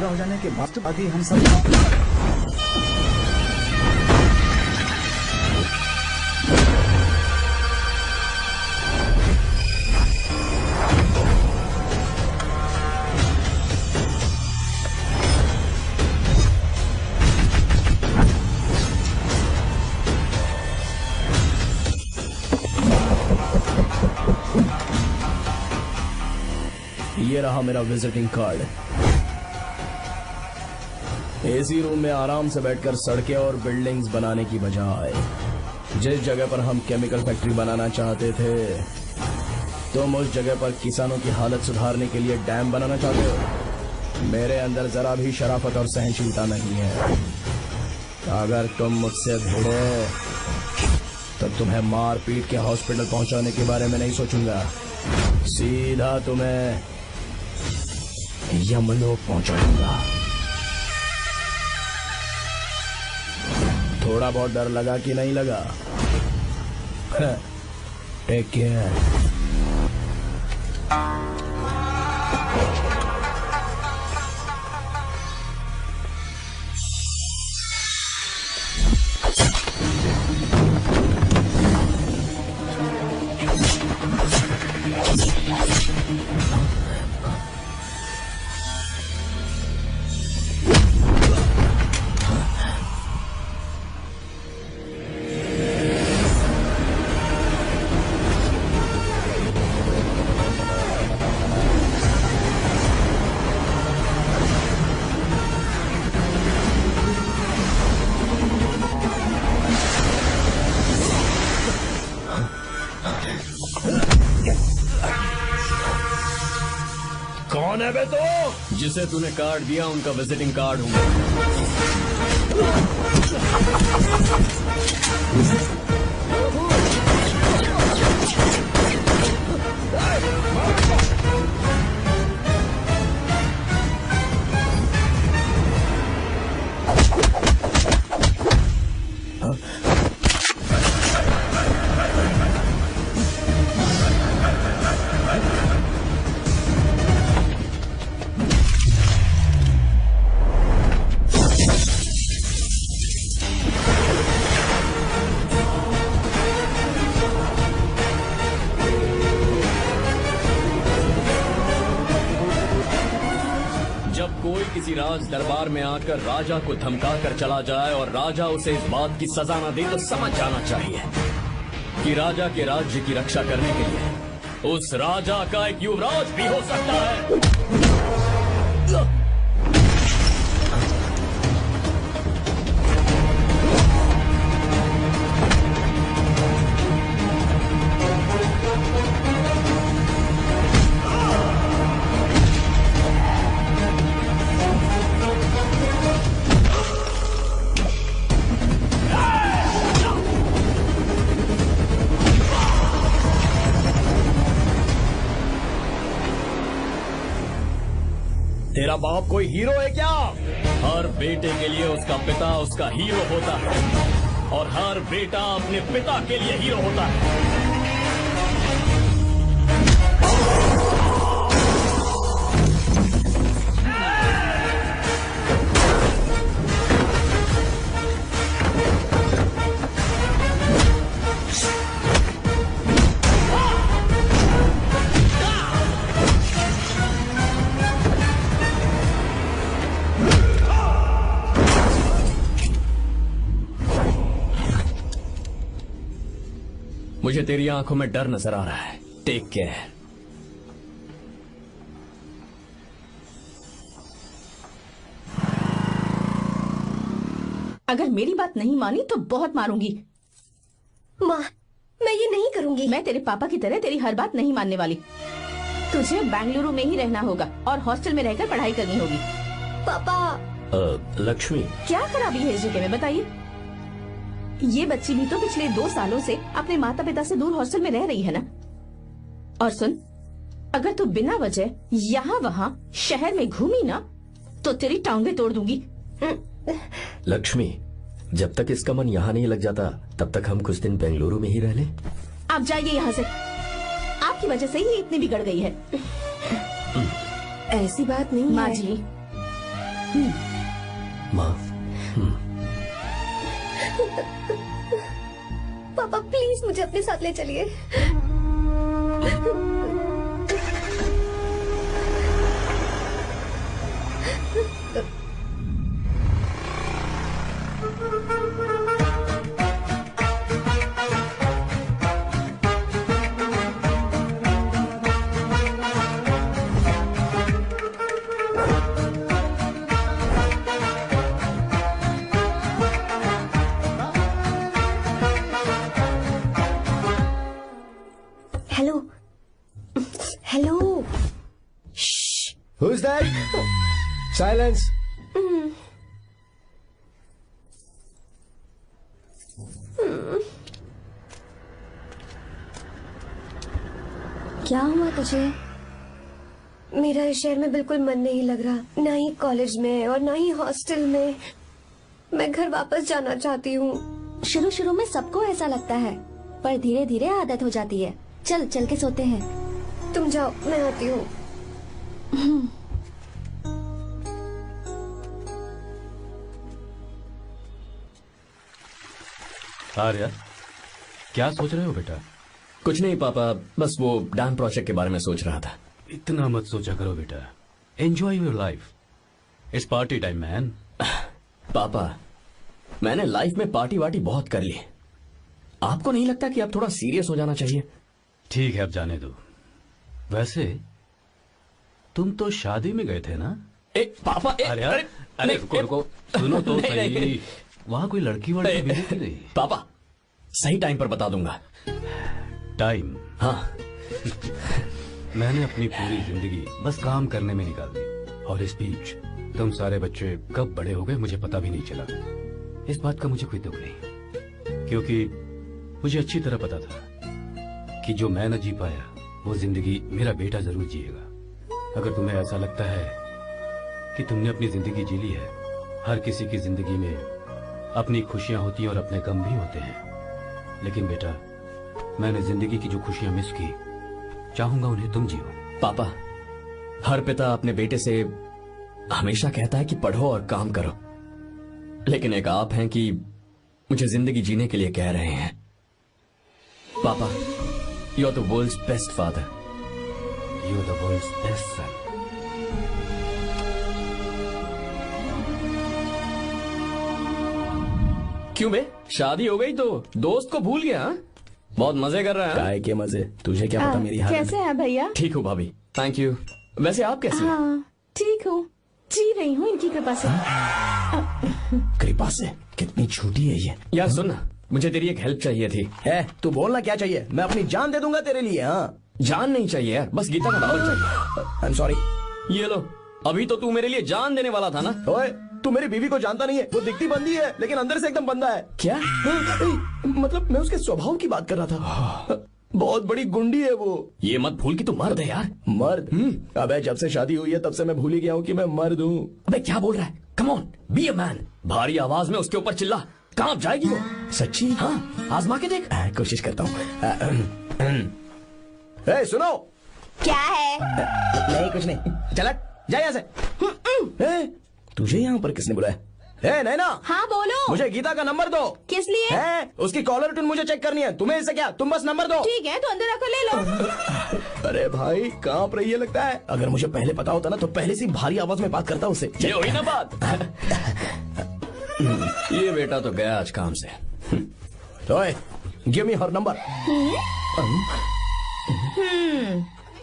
पूरा हो जाने के बाद आगे हम सब ये रहा मेरा विजिटिंग कार्ड। एसी रूम में आराम से बैठकर सड़कें और बिल्डिंग्स बनाने की बजाय जिस जगह पर हम केमिकल फैक्ट्री बनाना चाहते थे, तुम उस जगह पर किसानों की हालत सुधारने के लिए डैम बनाना चाहते हो। मेरे अंदर जरा भी शराफत और सहनशीलता नहीं है। अगर तुम मुझसे भिड़े तो तुम्हें मार पीट के हॉस्पिटल पहुंचाने के बारे में नहीं सोचूंगा, सीधा तुम्हें यमलोक पहुंचा दूंगा। थोड़ा बहुत डर लगा कि नहीं लगा? Take care. कौन है बे तो? जिसे तूने कार्ड दिया उनका विजिटिंग कार्ड हूँ। कोई किसी राज दरबार में आकर राजा को धमका कर चला जाए और राजा उसे इस बात की सजा न दे, तो समझ जाना चाहिए कि राजा के राज्य की रक्षा करने के लिए उस राजा का एक युवराज भी हो सकता है। तेरा बाप कोई हीरो है क्या? हर बेटे के लिए उसका पिता उसका हीरो होता है और हर बेटा अपने पिता के लिए हीरो होता है। मुझे तेरी आंखों में डर नजर आ रहा है। Take care. अगर मेरी बात नहीं मानी तो बहुत मारूंगी। माँ, मैं ये नहीं करूंगी। मैं तेरे पापा की तरह तेरी हर बात नहीं मानने वाली। तुझे बेंगलुरु में ही रहना होगा और हॉस्टल में रहकर पढ़ाई करनी होगी। पापा। लक्ष्मी, क्या खराबी है इस जगह में बताइए? ये बच्ची भी तो पिछले 2 सालों से अपने माता पिता से दूर हॉस्टल में रह रही है ना। और सुन, अगर तू बिना वजह यहाँ वहाँ शहर में घूमी ना तो तेरी टांगे तोड़ दूंगी। लक्ष्मी, जब तक इसका मन यहाँ नहीं लग जाता तब तक हम कुछ दिन बेंगलुरु में ही रह लें। आप जाइए यहाँ से। आपकी वजह से ही इतनी बिगड़ गई है। ऐसी बात नहीं माँ है। जी, माँ, पापा प्लीज मुझे अपने साथ ले चलिए। Hello hello. Who's that? Silence. क्या हुआ तुझे? मेरा इस शहर में बिल्कुल मन नहीं लग रहा, ना ही कॉलेज में और ना ही हॉस्टल में। मैं घर वापस जाना चाहती हूँ। शुरू शुरू में सबको ऐसा लगता है, पर धीरे धीरे आदत हो जाती है। चल चल के सोते हैं। तुम जाओ, मैं आती हूँ। आर्या, क्या सोच रहे हो बेटा? कुछ नहीं पापा, बस वो डैम प्रोजेक्ट के बारे में सोच रहा था। इतना मत सोचा करो बेटा, enjoy your life. It's party time man. पापा, मैंने लाइफ में पार्टी वार्टी बहुत कर ली। आपको नहीं लगता कि अब थोड़ा सीरियस हो जाना चाहिए? ठीक है, अब जाने दो। वैसे तुम तो शादी में गए थे ना? पापा, आर्या, अरे रुको, सुनो तो सही। वहाँ कोई लड़की वड़की मिली थी नहीं? पापा, सही टाइम पर बता दूंगा। टाइम? हाँ। मैंने अपनी पूरी जिंदगी बस काम करने में निकाल दी, और इस बीच तुम सारे बच्चे कब बड़े हो गए मुझे पता भी नहीं चला। इस बात का मुझे कोई दुख नहीं, क्योंकि मुझे अच्छी तरह पता था कि जो मैं न जी पाया वो जिंदगी मेरा बेटा जरूर जिएगा। अगर तुम्हें ऐसा लगता है कि तुमने अपनी जिंदगी जी ली है, हर किसी की जिंदगी में अपनी खुशियां होती हैं और अपने गम भी होते हैं, लेकिन बेटा मैंने जिंदगी की जो खुशियां मिस की, चाहूंगा उन्हें तुम जियो। पापा, हर पिता अपने बेटे से हमेशा कहता है कि पढ़ो और काम करो, लेकिन एक आप हैं कि मुझे जिंदगी जीने के लिए कह रहे हैं। पापा, you are the world's best father. You are the world's best son. क्यों बे, शादी हो गई तो दोस्त को भूल गया? हाँ? बहुत मजे कर रहा है। काय के मजे, तुझे क्या पता मेरी हालत। कैसे हैं भैया? ठीक हूँ भाभी, थैंक यू। वैसे आप कैसे हैं? हाँ ठीक हूँ, जी रही हूँ इनकी कृपा से। कृपा से? कितनी झूठी है ये। यार सुन ना, मुझे तेरी एक हेल्प चाहिए थी। है, तू बोलना क्या चाहिए, मैं अपनी जान दे दूंगा तेरे लिए। हाँ, जान नहीं चाहिए यार, बस गीता का नंबर चाहिए। I am sorry. ये लो, अभी तो तू मेरे लिए जान देने वाला था ना। ओए, तू मेरी बीवी को जानता नहीं है, वो दिखती बंदी है लेकिन अंदर से एकदम बंदा है। क्या? मतलब मैं उसके स्वभाव की बात कर रहा था। बहुत बड़ी गुंडी है वो। ये मत भूल कि तू मर्द है यार। मर्द? अबे जब से शादी हुई है तब से मैं भूल ही गया हूँ कि मैं मर्द हूँ। अबे क्या बोल रहा है? Come on, be a man. भारी आवाज में उसके ऊपर चिल्ला, कांप जाएगी वो। सच्ची? हाँ, आजमा के देख। कोशिश करता हूँ। सुनो। क्या है? नहीं कुछ नहीं, चल जा यहाँ से। तुझे यहाँ पर किसने बुलाया? नैना। हाँ बोलो। मुझे गीता का नंबर दो। किस लिए? उसकी कॉलर ट्यून मुझे चेक करनी है। तुम्हें इससे क्या, तुम बस नंबर दो। ठीक है, तो अंदर आकर ले लो। अरे भाई, कांप रही है लगता है। अगर मुझे पहले पता होता ना तो पहले से भारी आवाज में बात करता उससे। ये हुई ना बात। ये बेटा तो गया आज काम से। ओए, गिव मी हर नंबर।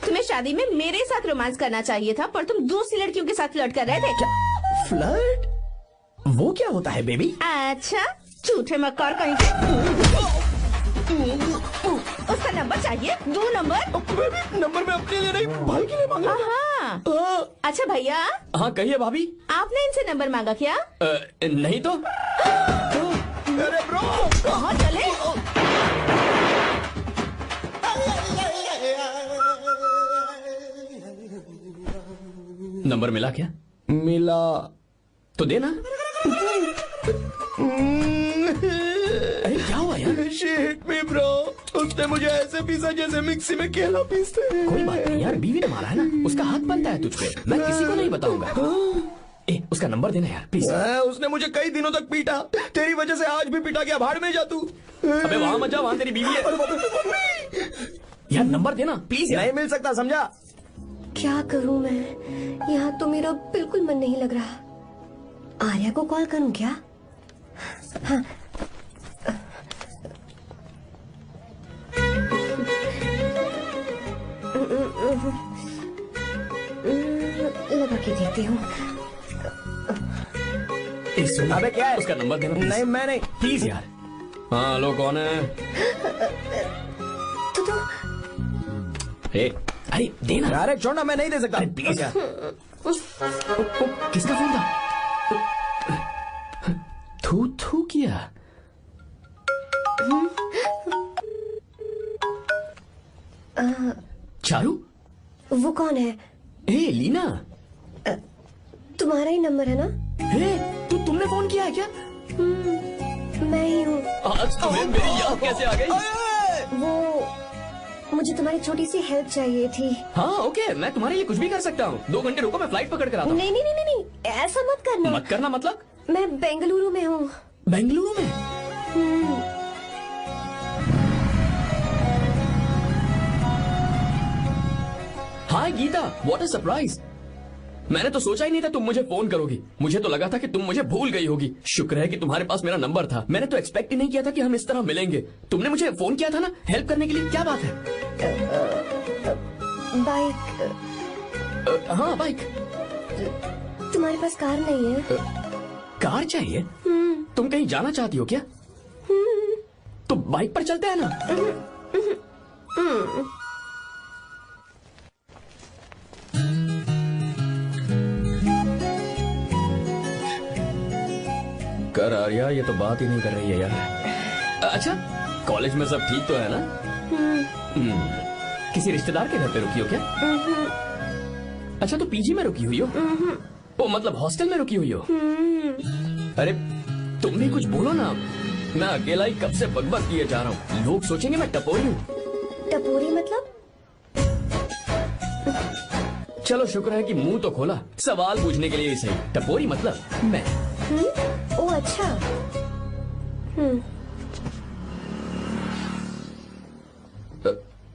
तुम्हें शादी में मेरे साथ रोमांस करना चाहिए था, पर तुम दूसरी लड़कियों के साथ फ्लर्ट कर रहे थे। फ्लर्ट? वो क्या होता है बेबी? अच्छा, झूठे मक्कार कहीं के। उसका नंबर चाहिए? दो नंबर। बेबी, नंबर मैं अपने लिए नहीं, भाई के लिए मांगा। हाँ। अच्छा भैया। हाँ कहिए भाभी। आपने इनसे नंबर मांगा क्या? नहीं तो। अरे ब्रो, कहाँ चले? नंबर मिला क्या? मिला तो देना। अरे क्या हुआ यार? शिट मी ब्रो, उसने मुझे ऐसे पीसा जैसे मिक्सी में केला पीसते हैं। कोई बात नहीं यार, बीवी ने मारा है ना, उसका हाथ बनता है तुझ पे। मैं किसी को नहीं बताऊंगा। उसका नंबर देना यार प्लीज। उसने मुझे कई दिनों तक पीटा, तेरी वजह से आज भी पीटा गया, भाड़ में जा तू। अबे वहां मत जा, वहां तेरी बीवी है। यार नंबर देना प्लीज। नहीं मिल सकता, समझा? क्या करूं मैं, यहाँ तो मेरा बिल्कुल मन नहीं लग रहा। आर्या को कॉल करूं क्या? हाँ। लगा के देखती हूँ। अबे क्या है? उसका नंबर देना नहीं मैं नहीं। प्लीज यार। हाँ हेलो, कौन है? तो अरे देना। अरे छोड़ना, मैं नहीं दे सकता। अरे प्लीज यार। किसका फोन था? थू थू किया। चारू, वो कौन है? लीना। तुम्हारा ही नंबर है ना? तुमने फोन किया है क्या? मैं ही हूँ। आज तुम्हें मेरी याद कैसे आ गई? वो मुझे तुम्हारी छोटी सी हेल्प चाहिए थी। हाँ ओके, मैं तुम्हारे लिए कुछ भी कर सकता हूँ। 2 घंटे रुको, मैं फ्लाइट पकड़ कर आता हूँ। नहीं नहीं नहीं नहीं, ऐसा मत करना। मत करना मतलब? मैं बेंगलुरु में हूँ। बेंगलुरु में? हाय गीता, व्हाट अ सरप्राइज। मैंने तो सोचा ही नहीं था तुम मुझे फोन करोगी। मुझे तो लगा था कि तुम मुझे भूल गई होगी। शुक्र है कि तुम्हारे पास मेरा नंबर था। मैंने तो एक्सपेक्ट ही नहीं किया था कि हम इस तरह मिलेंगे। तुमने मुझे फोन किया था ना हेल्प करने के लिए, क्या बात है? बाइक। हाँ बाइक। तुम्हारे पास कार नहीं है? कार चाहिए? तुम कहीं जाना चाहती हो क्या? तो बाइक पर चलते हैं ना। कर आर्या, ये तो बात ही नहीं कर रही है यार। अच्छा, कॉलेज में सब ठीक तो है ना? किसी रिश्तेदार के घर पे रुकी हो क्या? अच्छा, तो पीजी में रुकी हुई हो? ओ मतलब हॉस्टल में रुकी हुई हो? अरे तुम भी कुछ बोलो ना। मैं अकेला ही कब से बकबक किए जा रहा हूँ। लोग सोचेंगे मैं टपोरी हूँ। टपोरी मतलब? चलो शुक्र है कि मुंह तो खोला, सवाल पूछने के लिए ही सही। टपोरी मतलब मैं। ओ अच्छा।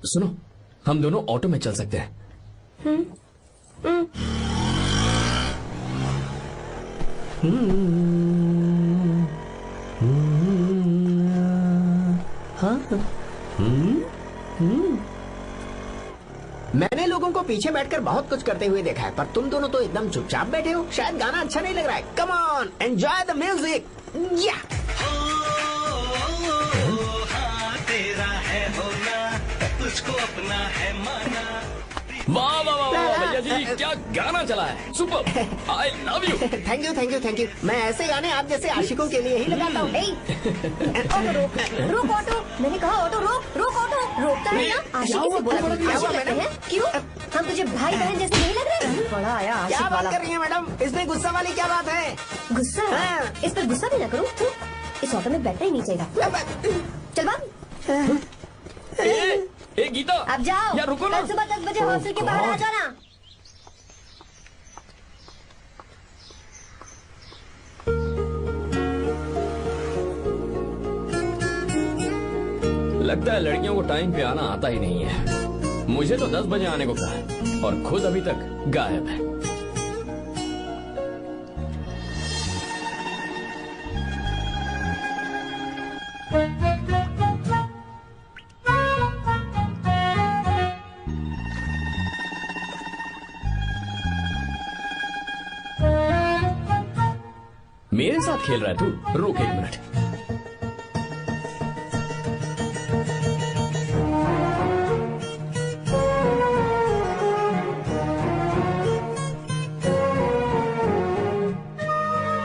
सुनो, हम दोनों ऑटो में चल सकते हैं। मैंने लोगों को पीछे बैठकर बहुत कुछ करते हुए देखा है, पर तुम दोनों तो एकदम चुपचाप बैठे हो। शायद गाना अच्छा नहीं लग रहा है। Come on, enjoy the music. या तेरा है होना, तुझको अपना है माना। वाह वाह वाह वाह भैया जी, क्या गाना चला है। Super, I love you. Thank you thank you thank you. मैं ऐसे गाने आप जैसे आशिकों के लिए ही लगाता हूँ। ऑटो रोक, रोक ऑटो। मैंने कहा ऑटो रोक, रोक ऑटो। रोकता है ना? आशिकी से बोला था। क्या हुआ मैडम? क्यों? हम तुझे भाई बहन जैसे नहीं लग रहे? बड़ा आया क्या आशिक बात वाला। कर रही है मैडम? इसमें गुस्सा वाली क्या बात है? गुस्सा? हाँ। इस पर गुस्सा भी ना करूँ। इस ऑटो में बैठना ही नहीं चाहिए। चल बात। ए गीता, अब जाओ। यार रुको ना। कल सुबह 10 बजे हॉस्टल के बाहर आ जाना। लगता है लड़कियों को टाइम पे आना आता ही नहीं है। मुझे तो 10 बजे आने को कहा और खुद अभी तक गायब है। मेरे साथ खेल रहा है तू? रुक 1 मिनट।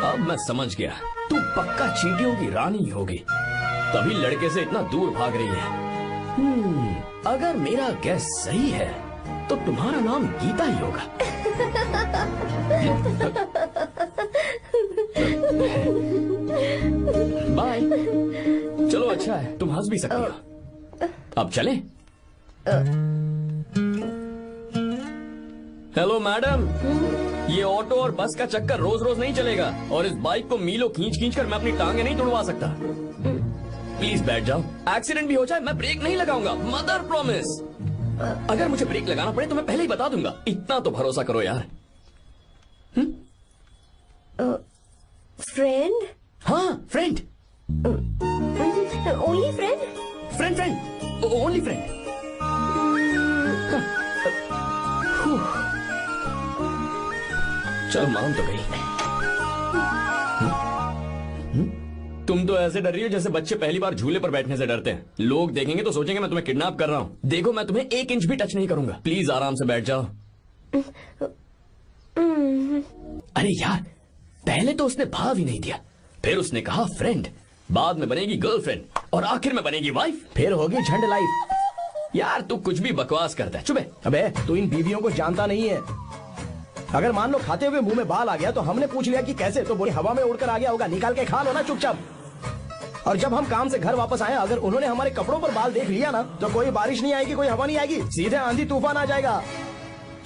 अब मैं समझ गया, तू पक्का चींटियों की रानी होगी, तभी लड़के से इतना दूर भाग रही है। अगर मेरा गैस सही है तो तुम्हारा नाम गीता ही होगा। बाय। चलो अच्छा है, तुम हंस भी सकती हो। अब चलें? हेलो मैडम, ये ऑटो और बस का चक्कर रोज रोज नहीं चलेगा, और इस बाइक को मीलों खींच खींच कर मैं अपनी टांगे नहीं तुड़वा सकता। प्लीज बैठ जाओ, एक्सीडेंट भी हो जाए मैं ब्रेक नहीं लगाऊंगा, मदर प्रॉमिस। अगर मुझे ब्रेक लगाना पड़े तो मैं पहले ही बता दूंगा, इतना तो भरोसा करो यार। फ्रेंड? हाँ friend, only friend? Friend friend, only friend. चलो मान तो गई। तुम तो ऐसे डर रही हो जैसे बच्चे पहली बार झूले पर बैठने से डरते हैं। लोग देखेंगे तो सोचेंगे मैं तुम्हें किडनैप कर रहा हूँ। देखो मैं तुम्हें 1 इंच भी टच नहीं करूंगा, प्लीज आराम से बैठ जाओ। अरे यार, पहले तो उसने भाव ही नहीं दिया, फिर उसने कहा फ्रेंड, बाद में बनेगी गर्लफ्रेंड, और आखिर में बनेगी वाइफ, फिर होगी झंड लाइफ। यार तू कुछ भी बकवास करता है, चुप है। अबे तू इन बीवियों को जानता नहीं है। अगर मान लो खाते हुए मुंह में बाल आ गया तो हमने पूछ लिया कि कैसे, तो बोली हवा में उड़कर आ गया होगा, निकाल के खा लो ना चुपचाप। और जब हम काम से घर वापस आए, अगर उन्होंने हमारे कपड़ों पर बाल देख लिया ना, तो कोई बारिश नहीं आएगी, कोई हवा नहीं आएगी, सीधे आंधी तूफान आ जाएगा।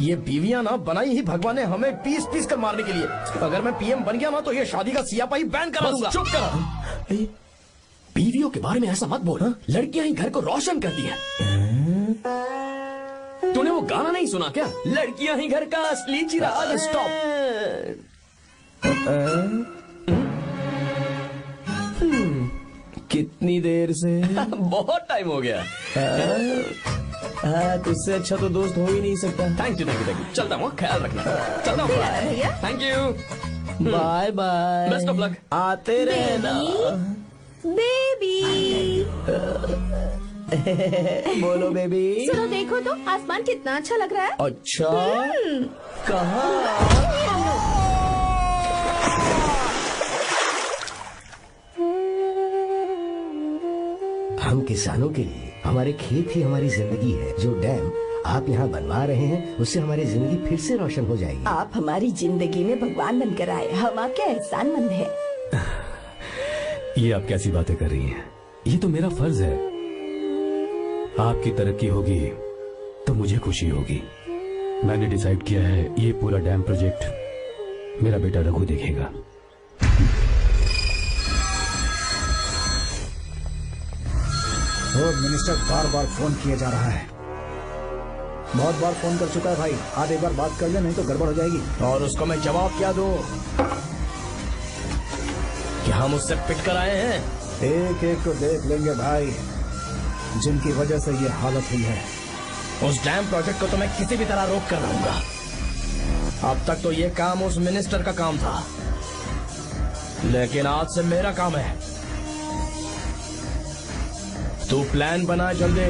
ये बीवियां ना बनाई ही भगवान ने हमें पीस पीस कर मारने के लिए। अगर मैं पीएम बन गया ना तो ये शादी का सियापाही बैन करा दूंगा। चुप कर। बीवियों के बारे में ऐसा मत बोल, लड़कियां ही घर को रोशन करती हैं। तूने वो गाना नहीं सुना क्या, लड़कियां ही घर का असली चिराग। स्टॉप। कितनी देर से? बहुत टाइम हो गया। तुझसे अच्छा तो दोस्त हो ही नहीं सकता। Thank you thank you thank you. चलता हूँ, ख्याल रखना। चलता हूँ, thank you, bye bye, best of luck. आते रहना बेबी। बोलो बेबी। सुनो देखो तो आसमान कितना अच्छा लग रहा है। अच्छा कहाँ? हम किसानों के लिए हमारे खेत ही हमारी जिंदगी है। जो डैम आप यहाँ बनवा रहे हैं उससे हमारी जिंदगी फिर से रोशन हो जाएगी। आप हमारी जिंदगी में भगवान बनकर आए, हम आपके एहसानमंद हैं। ये आप कैसी बातें कर रही हैं? ये तो मेरा फर्ज है। आपकी तरक्की होगी तो मुझे खुशी होगी। मैंने डिसाइड किया है ये पूरा डैम प्रोजेक्ट मेरा बेटा रघु देखेगा। और मिनिस्टर बार बार फोन किया जा रहा है, बहुत बार फोन कर चुका है भाई। आज एक बार बात कर ले, नहीं तो गड़बड़ हो जाएगी। और उसको मैं जवाब क्या दूं कि हम उससे पिट कर आए हैं? एक एक को देख लेंगे भाई, जिनकी वजह से ये हालत हुई है। उस डैम प्रोजेक्ट को तो मैं किसी भी तरह रोक कर रहूंगा। अब तक तो ये काम उस मिनिस्टर का काम था, लेकिन आज से मेरा काम है। तू प्लान बना जल्दी।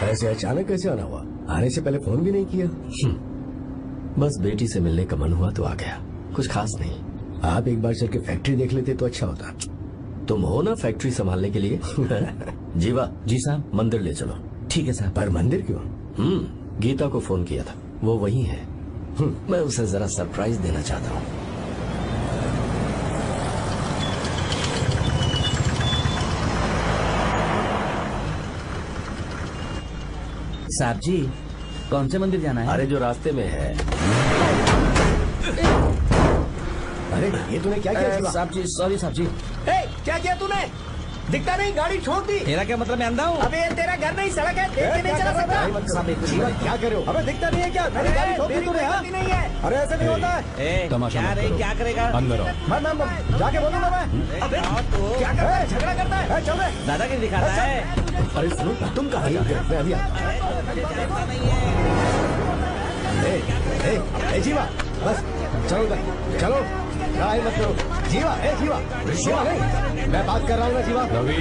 ऐसे अचानक कैसे आना हुआ? आने से पहले फोन भी नहीं किया? बस बेटी से मिलने का मन हुआ तो आ गया, कुछ खास नहीं। आप एक बार चल के फैक्ट्री देख लेते तो अच्छा होता। तुम हो ना फैक्ट्री संभालने के लिए। जीवा जी साहब। मंदिर ले चलो। ठीक है साहब। पर मंदिर क्यों? गीता को फोन किया था, वो वही है। मैं उसे जरा सरप्राइज देना चाहता हूँ। साहब जी, कौन से मंदिर जाना है? अरे जो रास्ते में है। अरे ये तूने क्या किया? साहब जी सॉरी साहब जी। क्या किया तूने? दिखता नहीं, गाड़ी छोड़ दी। तेरा क्या मतलब, मैं अंधा हूँ? अबे ये तेरा घर नहीं, सड़क है, देख के नहीं चला सकता। जीवन क्या करे हो? अबे दिखता नहीं है क्या? मेरी गाड़ी छोड़ दी तूने? हाँ? नहीं है। अरे ऐसे नहीं होता है। तमाशा क्या मत रे, करो। क्या करेगा? अंदर आओ। मैं जाके बोलूंगा मैं। अबे क्या कर रहा है? झगड़ा करता है? चल रहे दादागिरी दिखाता है। अरे सुनो, तुम कहाँ जा रहे हो? मैं अभी आता हूँ। जीवा बस चलो उधर, चलो लड़ाई मत करो। जीवा जीवा जीवा नहीं, मैं बात कर रहा हूँ ना जीवा। रवि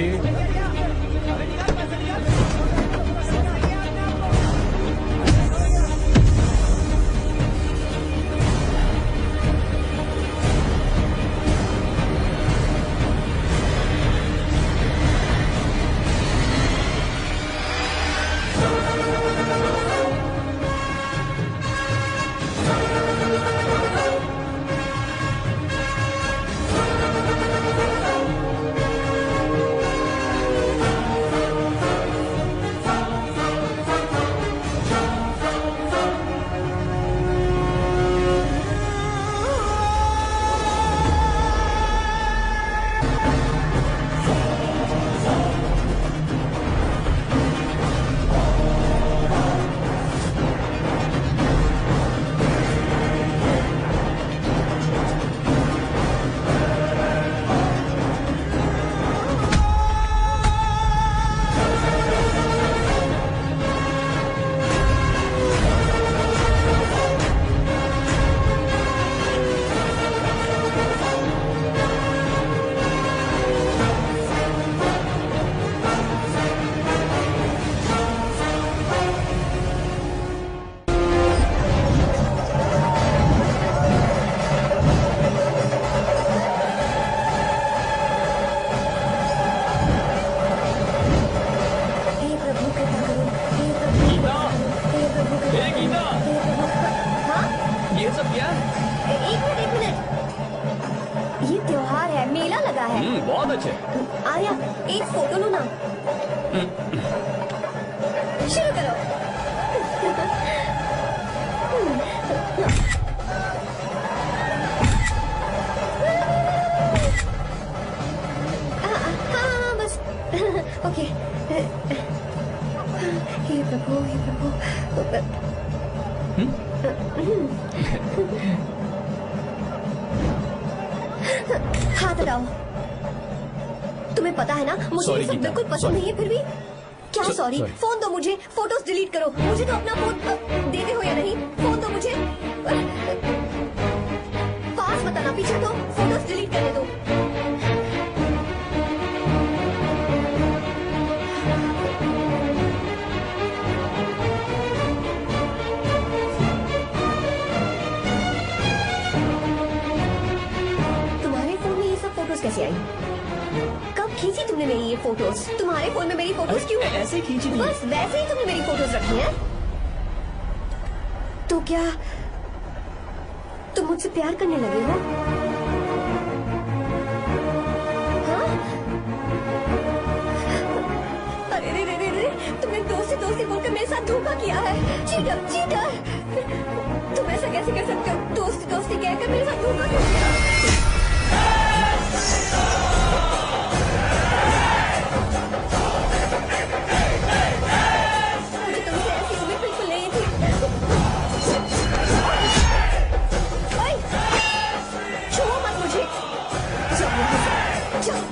सच है। आर्या, एक फोटो लो ना। शुरू करो। हाँ बस ओके। हे प्रभु, हे प्रभु। हाथ हटाओ। तुम्हें पता है ना मुझे Sorry, ये सब गीता, बिल्कुल पसंद sorry. नहीं है, फिर भी क्या सॉरी? sorry. फोन दो मुझे, फोटोज डिलीट करो। मुझे तो अपना फोन देते हो या नहीं? फोन दो मुझे। पास मत आना, पीछे तो फोटोज डिलीट करने दो। तुम्हारे फोन में ये सब फोटोज कैसे आई? कब खींची तुमने मेरी ये फोटोज? तुम्हारे फोन में मेरी फोटोज क्यों? ऐसे ही खींची थी। बस वैसे ही तुमने मेरी फोटोज रखी हैं? तो क्या तुम मुझसे प्यार करने लगे हो? हाँ? अरे रे रे रे रे, तुमने दोस्ती बोलकर मेरे साथ धोखा किया है। Cheater, cheater! तुम ऐसा कैसे कर सकते हो? दोस्ती कहकर मेरे साथ धोखा क्यों किया? मुझे तुमसे ऐसी उम्मीद बिल्कुल नहीं थी। ओए, छुओ मत मुझे। जाओ यहाँ से, जाओ।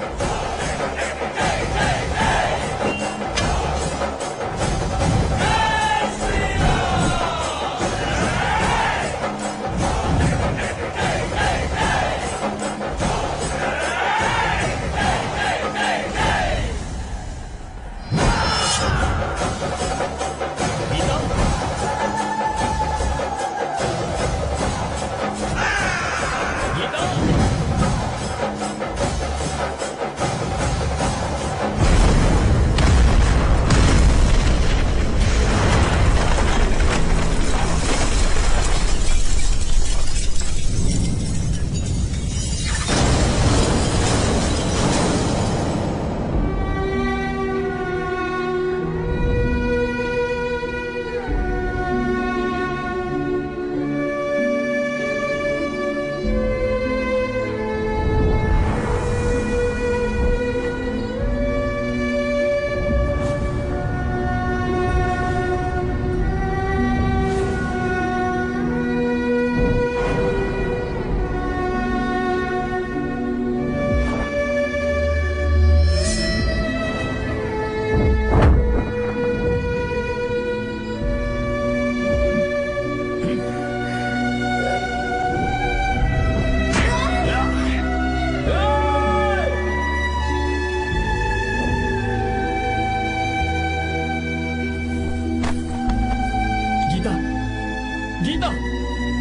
गीता,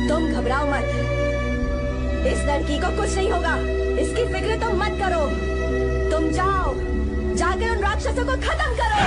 तुम घबराओ मत, इस लड़की को कुछ नहीं होगा, इसकी फिक्र तुम मत करो। तुम जाओ, जाकर उन राक्षसों को खत्म करो।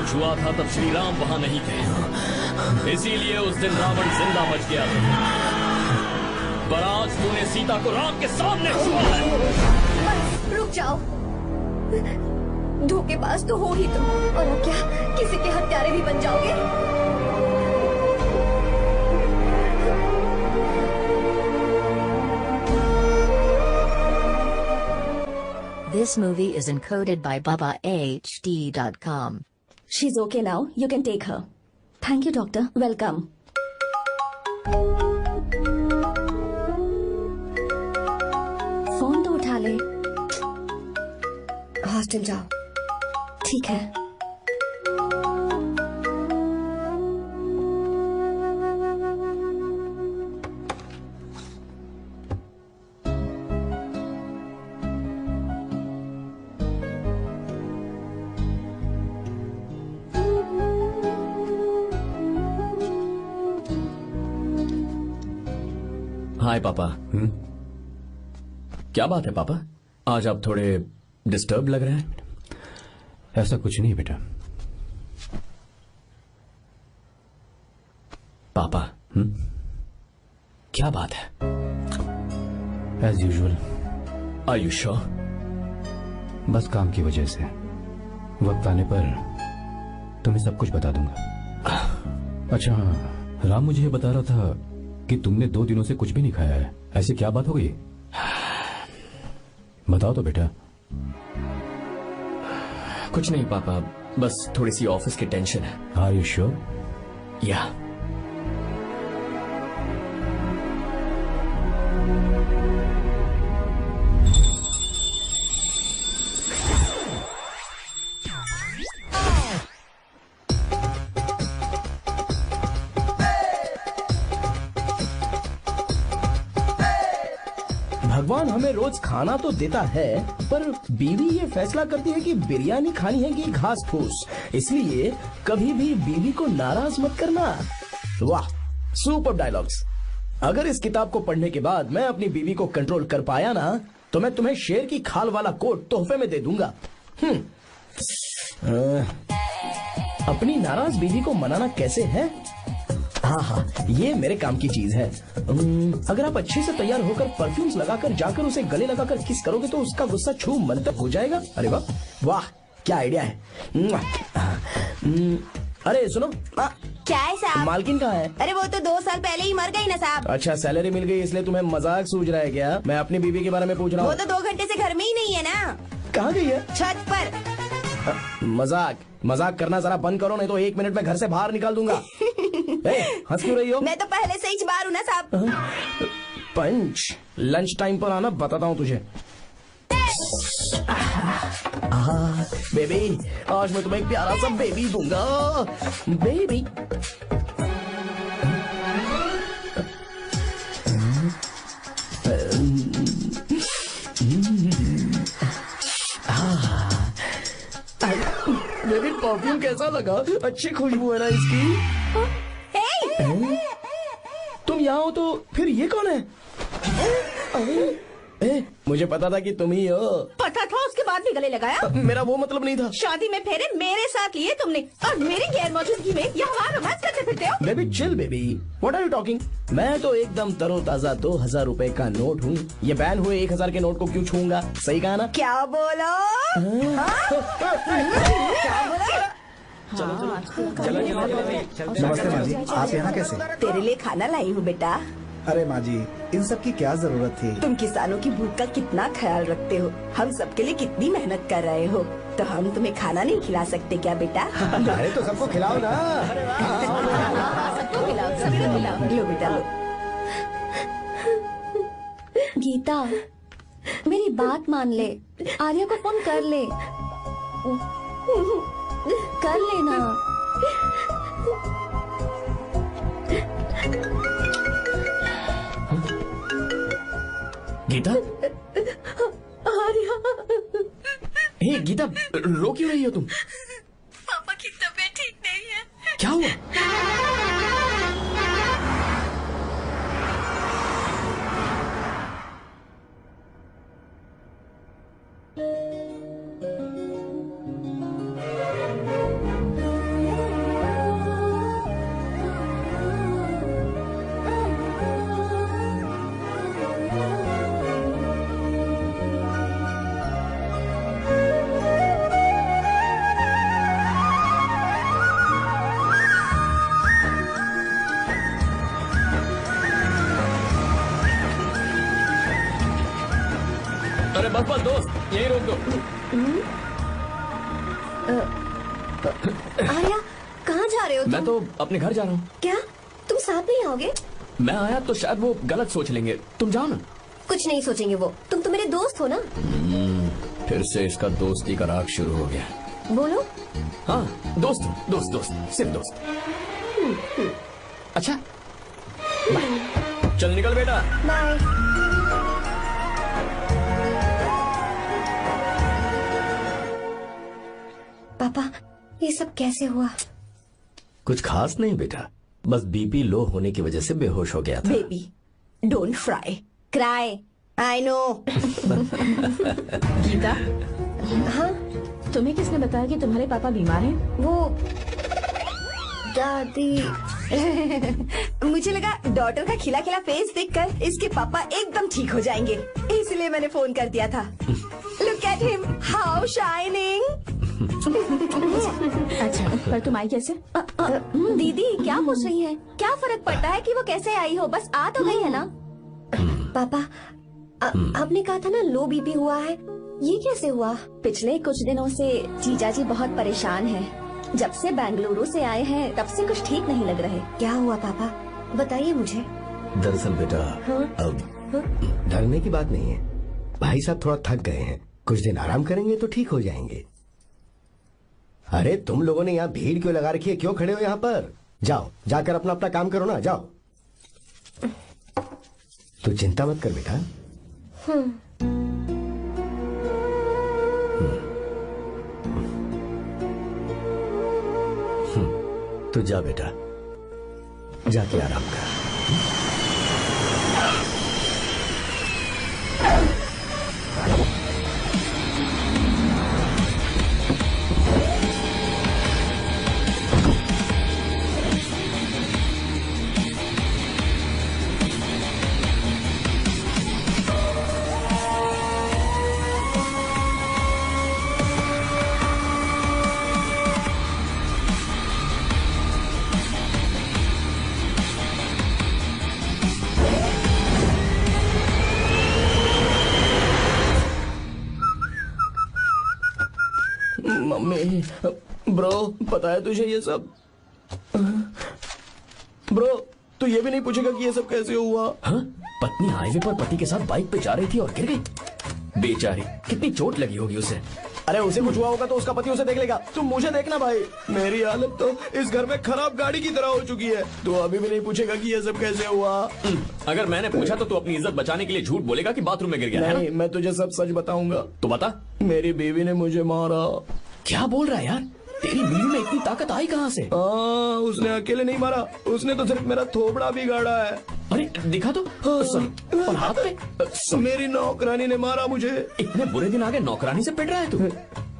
हुआ था तब श्री राम वहां नहीं थे, इसीलिए उस दिन रावण जिंदा बच गया था। पर आज तूने सीता को राम के सामने छुआ है। रुक जाओ, धोखेबाज तो हो ही तुम, और अब क्या किसी के हत्यारे भी बन जाओगे? This movie is encoded by BabaHD.com. She's okay now. You can take her. Thank you, doctor. Welcome. Phone तो उठा ले। हॉस्टल जाओ। ठीक है। हाय पापा। क्या बात है पापा, आज आप थोड़े डिस्टर्ब लग रहे हैं। ऐसा कुछ नहीं बेटा। पापा क्या बात है? As usual. Are you sure? बस काम की वजह से वक्त आने पर तुम्हें सब कुछ बता दूंगा। अच्छा हाँ, राम मुझे ये बता रहा था कि तुमने 2 दिनों से कुछ भी नहीं खाया है। ऐसी क्या बात हो गई? बताओ तो बेटा। कुछ नहीं पापा, बस थोड़ी सी ऑफिस की टेंशन है। Are you sure? या भगवान हमें रोज खाना तो देता है, पर बीवी ये फैसला करती है कि बिरयानी खानी है कि घास फूस। इसलिए कभी भी बीवी को नाराज मत करना। वाह, सुपर डायलॉग्स। अगर इस किताब को पढ़ने के बाद मैं अपनी बीवी को कंट्रोल कर पाया ना, तो मैं तुम्हें शेर की खाल वाला कोट तोहफे में दे दूंगा। अपनी नाराज बीवी को मनाना कैसे है? हाँ हाँ, ये मेरे काम की चीज है। अगर आप अच्छे से तैयार होकर परफ्यूम्स लगाकर जाकर उसे गले लगाकर किस करोगे तो उसका गुस्सा छू मंतक हो जाएगा। अरे वाह वाह, क्या आइडिया है। अरे सुनो, क्या है साहब? मालकिन कहाँ है? अरे वो तो 2 साल पहले ही मर गई ना साहब। अच्छा, सैलरी मिल गई इसलिए तुम्हें मजाक सूझ रहा है क्या? मैं अपनी बीवी के बारे में पूछ रहा वो हूँ। तो 2 घंटे से घर में ही नहीं है ना। कहाँ गई है? छत पर। मजाक करना जरा बंद करो, नहीं तो 1 मिनट में घर से बाहर निकाल दूंगा। हंस क्यों रही हो? मैं तो पहले से ही बाहर हूँ ना साहब। पंच, लंच टाइम पर आना, बताता हूँ तुझे। बेबी, आज मैं तुम्हें एक प्यारा सा बेबी दूंगा। बेबी बेबी, परफ्यूम कैसा लगा? अच्छी खुशबू है ना इसकी। तुम यहाँ हो तो फिर ये कौन है? मुझे पता था कि तुम ही हो। पता था, उसके बाद भी गले लगाया? मेरा वो मतलब नहीं था। शादी में फेरे मेरे साथ लिए तुमने, और मेरी गैर मौजूदगी में यहाँ रोमांस करते फिरते हो। Baby chill baby, what are you talking? मैं तो एकदम तरोताजा 2000 रुपए का नोट हूँ। ये बैन हुए 1000 के नोट को क्यों छूऊंगा? सही कहा ना? क्या बोलो? क्या बोलो? नमस्ते माँ जी, आप यहाँ कैसे? तेरे लिए खाना लाई हूँ बेटा। अरे माँ जी, इन सब की क्या जरूरत थी? तुम किसानों की भूख का कितना ख्याल रखते हो, हम सबके लिए कितनी मेहनत कर रहे हो, तो हम तुम्हें खाना नहीं खिला सकते क्या बेटा? अरे तो सबको खिलाओ ना। सबको खिलाओ, सबको खिलाओ। लो बेटा लो। गीता, मेरी बात मान ले, आर्या को फोन कर ले। कर लेना। गीता, आर्या। हे गीता, रो क्यों रही हो तुम? पापा की तबीयत ठीक नहीं है। क्या हुआ? अरे बस बस दोस्त, यही रोक दो। आर्या, कहाँ जा रहे हो तुम? मैं तो अपने घर जा रहा हूँ। क्या तुम साथ नहीं आओगे? मैं आया तो शायद वो गलत सोच लेंगे, तुम जाओ ना। कुछ नहीं सोचेंगे वो, तुम तो मेरे दोस्त हो ना। फिर से इसका दोस्ती का राग शुरू हो गया। बोलो। हाँ दोस्त दोस्त दोस्त, सिर्फ दोस्त। अच्छा बाय। चल निकल बेटा। बाय। पापा, ये सब कैसे हुआ? कुछ खास नहीं बेटा, बस बीपी लो होने की वजह से बेहोश हो गया था। Baby don't fry cry, I know. Geeta, हाँ तुम्हें किसने बताया कि तुम्हारे पापा बीमार हैं? वो दादी। मुझे लगा डॉटर का खिला खिला फेस देखकर इसके पापा एकदम ठीक हो जाएंगे, इसलिए मैंने फोन कर दिया था। Look at him, how shining. अच्छा, पर तुम आई कैसे? दीदी क्या पूछ रही है? क्या फर्क पड़ता है कि वो कैसे आई हो, बस आ तो गई है ना। पापा, आपने कहा था ना लो बीपी हुआ है, ये कैसे हुआ? पिछले कुछ दिनों से जीजा जी बहुत परेशान हैं। जब से बेंगलुरु से आए हैं तब से कुछ ठीक नहीं लग रहे। क्या हुआ पापा, बताइए मुझे। दरअसल बेटा, अब डरने की बात नहीं है। भाई साहब थोड़ा थक गए हैं, कुछ दिन आराम करेंगे तो ठीक हो जाएंगे। अरे तुम लोगों ने यहाँ भीड़ क्यों लगा रखी है? क्यों खड़े हो यहाँ पर? जाओ, जाकर अपना अपना काम करो ना, जाओ। तू चिंता मत कर बेटा। तू जा बेटा, जाके आराम कर। मम्मी, ब्रो पता है तुझे ये सब? ब्रो तू ये भी नहीं पूछेगा कि ये सब कैसे हुआ? हाँ? पत्नी हाईवे पर पति के साथ बाइक पे जा रही थी और गिर गई। बेचारी, कितनी चोट लगी होगी उसे। अरे उसे कुछ हुआ होगा तो उसका पति उसे देख लेगा, तुम मुझे देखना भाई। मेरी हालत तो इस घर में खराब गाड़ी की तरह हो चुकी है। तू अभी भी नहीं पूछेगा कि ये सब कैसे हुआ? अगर मैंने पूछा तो तू अपनी इज्जत बचाने के लिए झूठ बोलेगा कि बाथरूम में गिर गया। नहीं, मैं तुझे सब सच बताऊंगा। तो बता। मेरी बीवी ने मुझे मारा। क्या बोल रहा है यार? तेरी बीवी में इतनी ताकत आई कहाँ से? उसने अकेले नहीं मारा, उसने तो सिर्फ मेरा थोबड़ा बिगाड़ा है। अरे दिखा तो। और हाथ पे? मेरी नौकरानी ने मारा मुझे। इतने बुरे दिन आगे नौकरानी से पिट रहा है तू?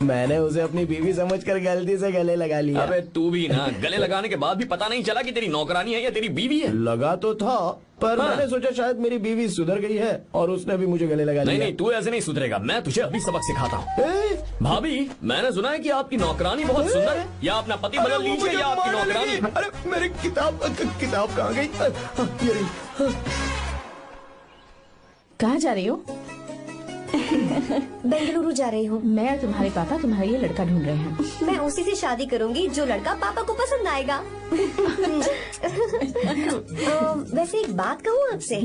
मैंने उसे अपनी बीवी समझकर गलती से गले लगा लिया। अबे तू भी ना, गले लगाने के बाद भी पता नहीं चला कि तेरी नौकरानी है या तेरी बीवी है? लगा तो था, पर मैंने सोचा शायद मेरी बीवी सुधर गई है और उसने भी मुझे गले लगा लिया। नहीं, तू ऐसे नहीं सुधरेगा, मैं तुझे अभी सबक सिखाता हूँ। भाभी, मैंने सुना है कि आपकी नौकरानी बहुत सुंदर है, या अपना पति बदल लीजिए या आपकी नौकरानी। अरे मेरी किताब कहाँ गई? कहाँ जा रही हो? बेंगलुरु जा रही हूँ। मैं और तुम्हारे पापा तुम्हारे लिए लड़का ढूंढ रहे हैं। मैं उसी से शादी करूंगी जो लड़का पापा को पसंद आएगा। वैसे एक बात कहूँ आपसे,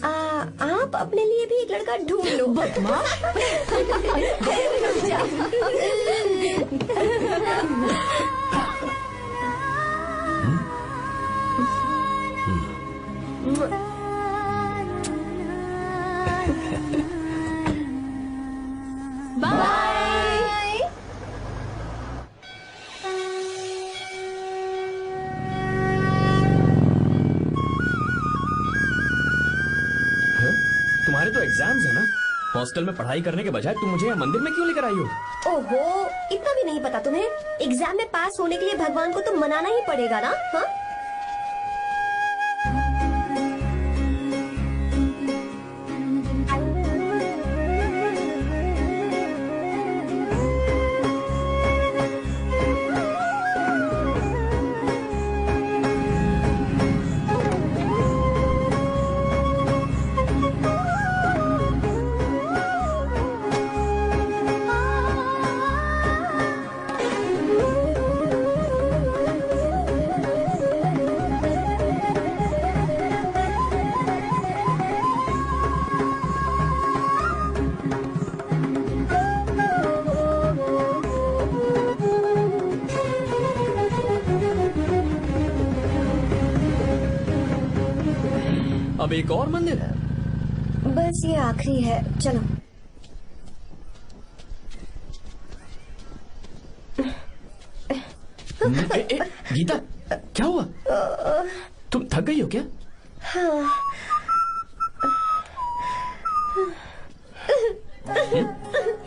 आप अपने लिए भी एक लड़का ढूंढ लो। बाय। तुम्हारे तो एग्जाम्स है ना? हॉस्टल में पढ़ाई करने के बजाय तुम मुझे यहाँ मंदिर में क्यों लेकर आई हो? ओहो, इतना भी नहीं पता तुम्हें? एग्जाम में पास होने के लिए भगवान को तो मनाना ही पड़ेगा ना। हाँ? अब एक और मंदिर है। बस ये आखिरी है, चलो। गीता, क्या हुआ? तुम थक गई हो क्या? हाँ।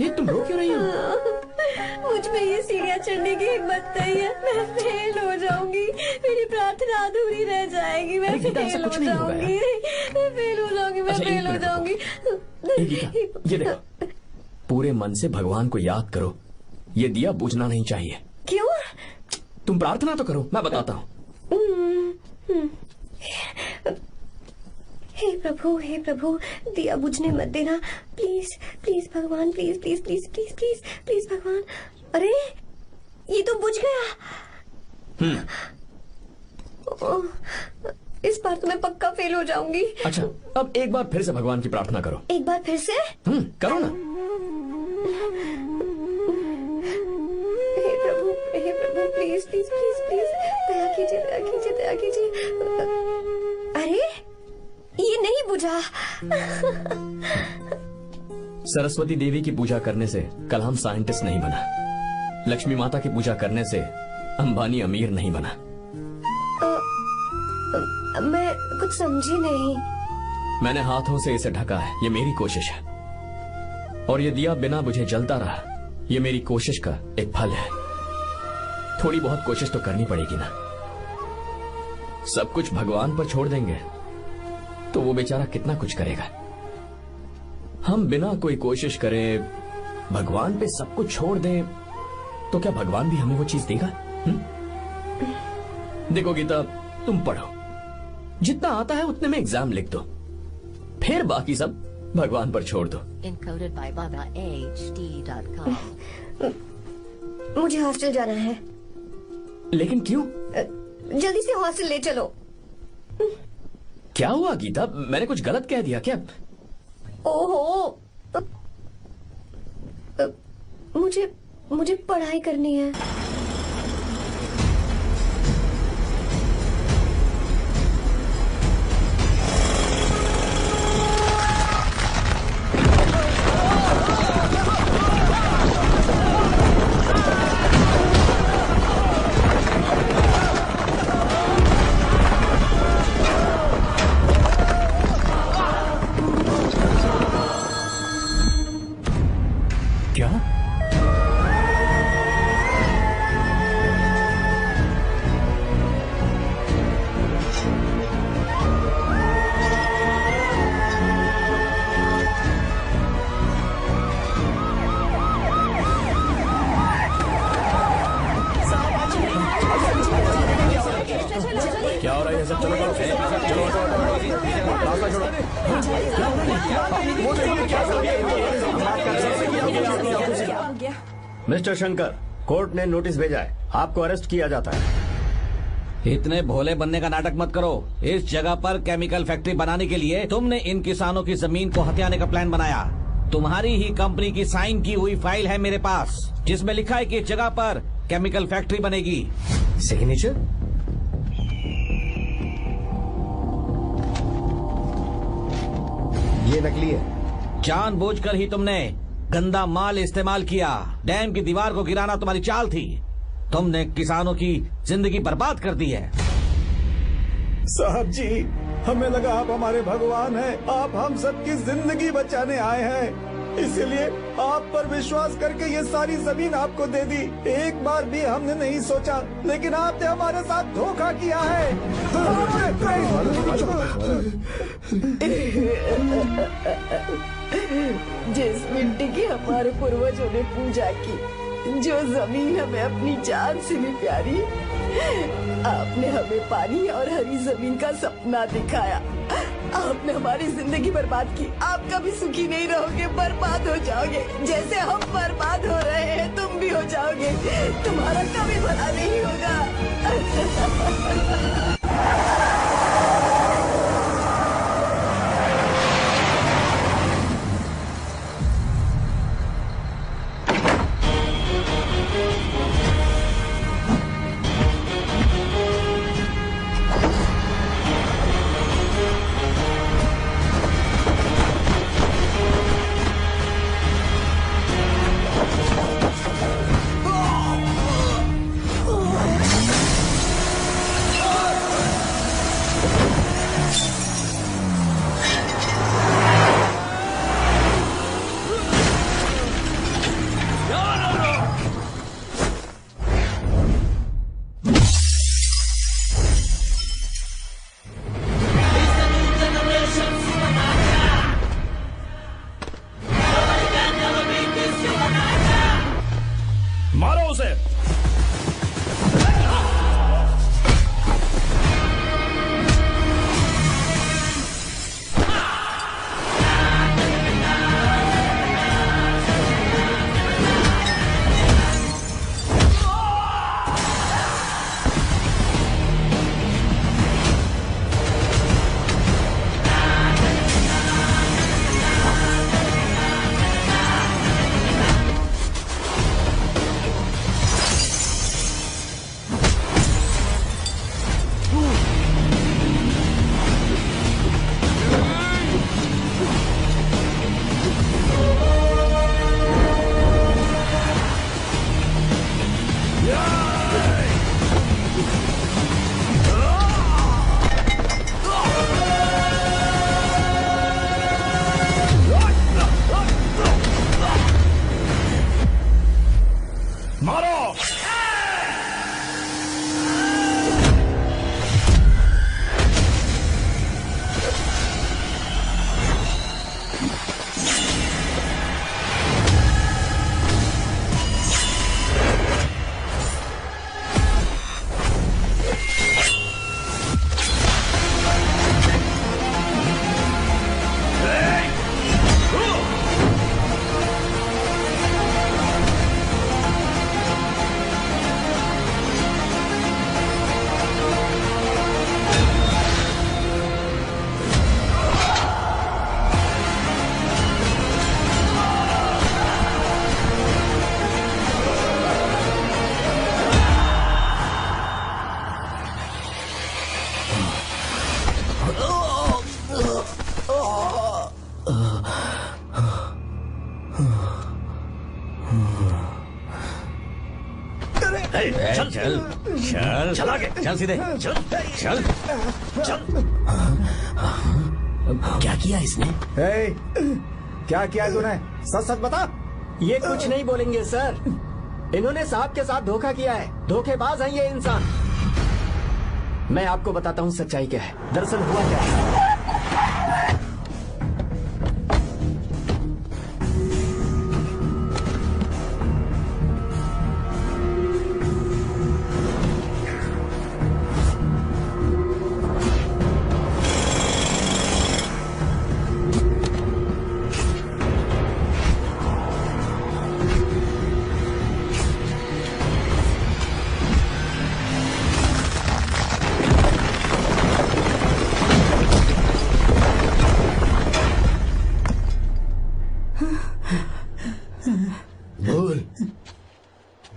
ये तुम रो क्यों रही हो? मुझ में ये सीढ़ियाँ चढ़ने की हिम्मत नहीं है। मैं फेल हो जाऊंगी, मेरी प्रार्थना अधूरी रह जाएगी। मैं फेल हो जाऊंगी, मैं फेल हो जाऊंगी, मैं फेल हो जाऊंगी। ये देखो, पूरे मन से भगवान को याद करो। ये दिया बुझना नहीं चाहिए। क्यों? तुम प्रार्थना तो करो, मैं बताता हूँ। हे प्रभु, दिया बुझने मत देना, प्लीज प्लीज भगवान, please please please please please please भगवान। अरे ये तो बुझ गया। इस बार तो मैं पक्का फेल हो जाऊंगी। अच्छा, अब एक बार फिर से भगवान की प्रार्थना करो। एक बार फिर से? करो ना। हे प्रभु, प्लीज प्लीज प्लीज प्लीज, दया कीजिए, दया कीजिए, दया कीजिए। अरे ये नहीं बुझा। सरस्वती देवी की पूजा करने से कलाम साइंटिस्ट नहीं बना। लक्ष्मी माता की पूजा करने से अंबानी अमीर नहीं बना। मैं कुछ समझी नहीं। मैंने हाथों से इसे ढका है, ये मेरी कोशिश है। और ये दिया बिना बुझे जलता रहा, ये मेरी कोशिश का एक फल है। थोड़ी बहुत कोशिश तो करनी पड़ेगी ना। सब कुछ भगवान पर छोड़ देंगे तो वो बेचारा कितना कुछ करेगा। हम बिना कोई कोशिश करे भगवान पे सब कुछ छोड़ दें तो क्या भगवान भी हमें वो चीज देगा? देखो गीता, तुम पढ़ो, जितना आता है उतने में एग्जाम लिख दो, फिर बाकी सब भगवान पर छोड़ दो। Encoded by BabaHD.com. मुझे हॉस्टल जाना है। लेकिन क्यों? जल्दी से हॉस्टल ले चलो। क्या हुआ गीता, मैंने कुछ गलत कह दिया क्या? ओहो, मुझे पढ़ाई करनी है। मिस्टर शंकर, कोर्ट ने नोटिस भेजा है, आपको अरेस्ट किया जाता है। इतने भोले बनने का नाटक मत करो। इस जगह पर केमिकल फैक्ट्री बनाने के लिए तुमने इन किसानों की जमीन को हथियाने का प्लान बनाया। तुम्हारी ही कंपनी की साइन की हुई फाइल है मेरे पास, जिसमें लिखा है कि इस जगह पर केमिकल फैक्ट्री बनेगी। सिग्नेचर? ये नकली है। जानबूझकर ही तुमने गंदा माल इस्तेमाल किया। डैम की दीवार को गिराना तुम्हारी चाल थी। तुमने किसानों की जिंदगी बर्बाद कर दी है। साहब जी, हमें लगा आप हमारे भगवान हैं, आप हम सबकी जिंदगी बचाने आए हैं, इसीलिए आप पर विश्वास करके ये सारी जमीन आपको दे दी। एक बार भी हमने नहीं सोचा, लेकिन आपने हमारे साथ धोखा किया है। जिस मिट्टी की हमारे पूर्वजों ने पूजा की, जो जमीन हमें अपनी जान से भी प्यारी, आपने हमें पानी और हरी जमीन का सपना दिखाया। आपने हमारी जिंदगी बर्बाद की। आप कभी सुखी नहीं रहोगे, बर्बाद हो जाओगे। जैसे हम बर्बाद हो रहे हैं तुम भी हो जाओगे। तुम्हारा कभी भला नहीं होगा। मारो उसे। चल चल चल चल आगे चल सीधे चल चल चल। क्या किया इसने? क्या किया तूने? सच सच बता। ये कुछ नहीं बोलेंगे सर। इन्होंने साहब के साथ धोखा किया है। धोखेबाज हैं ये इंसान। मैं आपको बताता हूँ सच्चाई क्या है। दरअसल हुआ क्या है,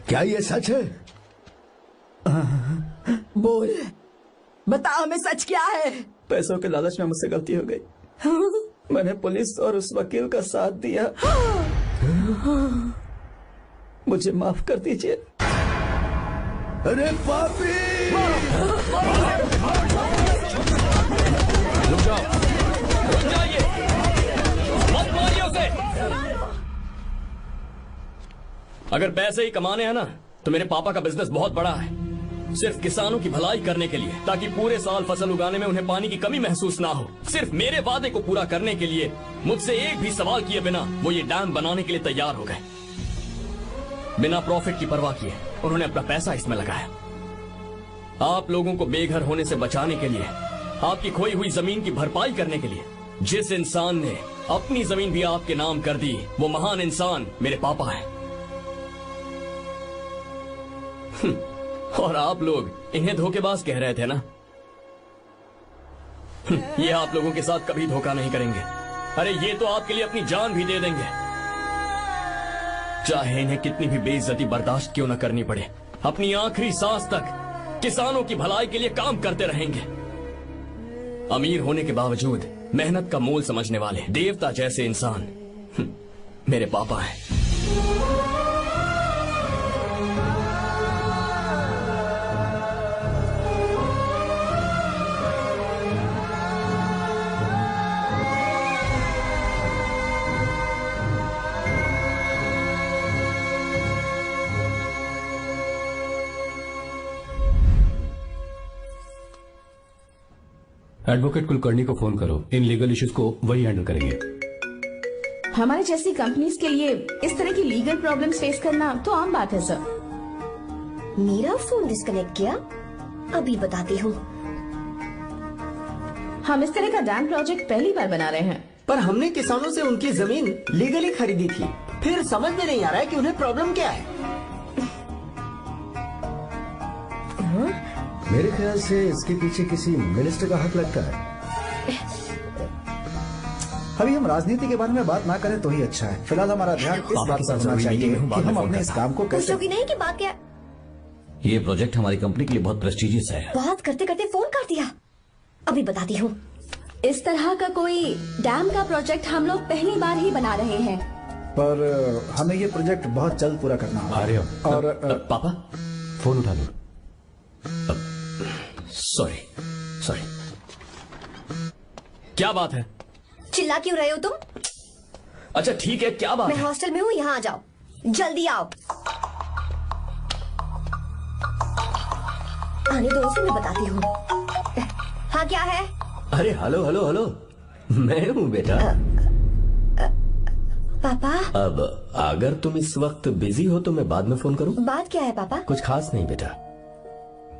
क्या ये सच है? बोल, बता हमें सच क्या है? पैसों के लालच में मुझसे गलती हो गई। मैंने पुलिस और उस वकील का साथ दिया। मुझे माफ कर दीजिए। अरे पापी! रुक जाओ, रुक जाइए, मत मारिए उसे। अगर पैसे ही कमाने हैं ना, तो मेरे पापा का बिजनेस बहुत बड़ा है। सिर्फ किसानों की भलाई करने के लिए, ताकि पूरे साल फसल उगाने में उन्हें पानी की कमी महसूस ना हो। सिर्फ मेरे वादे को पूरा करने के लिए मुझसे एक भी सवाल किए बिना वो ये डैम बनाने के लिए तैयार हो गए। बिना प्रॉफिट की परवाह किए उन्होंने अपना पैसा इसमें लगाया। आप लोगों को बेघर होने से बचाने के लिए, आपकी खोई हुई जमीन की भरपाई करने के लिए, जिस इंसान ने अपनी जमीन भी आपके नाम कर दी, वो महान इंसान मेरे पापा हैं। और आप लोग इन्हें धोखेबाज कह रहे थे ना? ये आप लोगों के साथ कभी धोखा नहीं करेंगे। अरे ये तो आपके लिए अपनी जान भी दे देंगे, चाहे इन्हें कितनी भी बेइज्जती बर्दाश्त क्यों न करनी पड़े। अपनी आखिरी सांस तक किसानों की भलाई के लिए काम करते रहेंगे। अमीर होने के बावजूद मेहनत का मोल समझने वाले देवता जैसे इंसान मेरे पापा हैं। एडवोकेट कुलकर्णी को फोन करो। इन लीगल इश्यूज को वही हैंडल करेंगे। हमारे जैसी कंपनीज के लिए इस तरह की लीगल प्रॉब्लम्स फेस करना तो आम बात है सर। मेरा फोन डिस्कनेक्ट किया, अभी बताती हूँ। हम इस तरह का डैम प्रोजेक्ट पहली बार बना रहे हैं। पर हमने किसानों से उनकी जमीन लीगली खरीदी थी, फिर समझ में नहीं आ रहा है कि उन्हें प्रॉब्लम क्या है। मेरे ख्याल से इसके पीछे किसी मिनिस्टर का हाथ लगता है। अभी हम राजनीति के बारे में बात ना करें तो ही अच्छा है। फिलहाल हमारा ध्यान इस बात पर होना चाहिए कि हम अपने इस काम को कैसे। पूछोगी नहीं कि बात क्या? ये प्रोजेक्ट हमारी कंपनी के लिए बहुत प्रेस्टिजियस है। बात करते करते फोन कर दिया, अभी बताती हूँ। इस तरह का कोई डैम का प्रोजेक्ट हम लोग पहली बार ही बना रहे हैं। पर हमें ये प्रोजेक्ट बहुत जल्द पूरा करना होगा। और पापा फोन उठा लो। सॉरी सॉरी, क्या बात है? चिल्ला क्यों रहे हो तुम? अच्छा ठीक है, क्या बात मैं है? हॉस्टल में हूँ, यहाँ आ जाओ, जल्दी आओ। आने दो उसे, मैं बताती हूँ। हाँ क्या है? अरे हेलो हेलो हेलो, मैं हूँ बेटा। पापा अब अगर तुम इस वक्त बिजी हो तो मैं बाद में फोन करूँ? बात क्या है पापा? कुछ खास नहीं बेटा,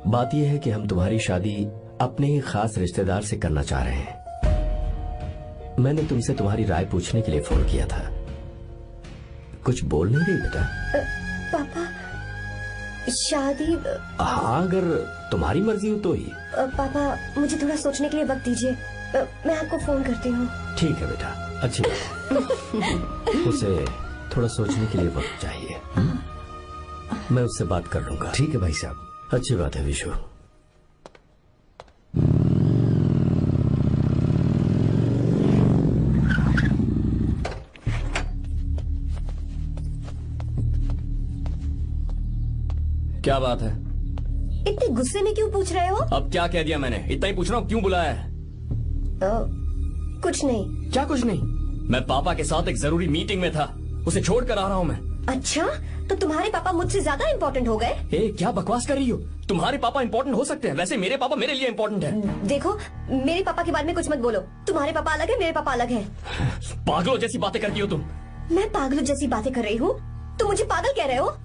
बात यह है कि हम तुम्हारी शादी अपने ही खास रिश्तेदार से करना चाह रहे हैं। मैंने तुमसे तुम्हारी राय पूछने के लिए फोन किया था। कुछ बोल नहीं रही बेटा? पापा शादी। हाँ अगर तुम्हारी मर्जी हो तो ही। पापा मुझे थोड़ा सोचने के लिए वक्त दीजिए, मैं आपको फोन करती हूँ। ठीक है बेटा, अच्छी बात। उसे थोड़ा सोचने के लिए वक्त चाहिए। मैं उससे बात कर लूंगा। ठीक है भाई साहब, अच्छी बात है विशु। क्या बात है? इतने गुस्से में क्यों पूछ रहे हो? अब क्या कह दिया मैंने? इतना ही पूछ रहा हूँ, क्यों बुलाया है? कुछ नहीं। क्या कुछ नहीं? मैं पापा के साथ एक जरूरी मीटिंग में था, उसे छोड़ कर आ रहा हूँ मैं। अच्छा, तो तुम्हारे पापा मुझसे ज्यादा इम्पोर्टेंट हो गए? क्या बकवास कर रही हो? तुम्हारे पापा इम्पोर्टेंट हो सकते हैं, वैसे मेरे पापा मेरे लिए इम्पोर्टेंट है। देखो, मेरे पापा के बारे में कुछ मत बोलो। तुम्हारे पापा अलग है, मेरे पापा अलग है। पागलों जैसी बातें करती हो तुम। मैं पागलों जैसी बातें कर रही हूँ? तुम मुझे पागल कह रहे हो?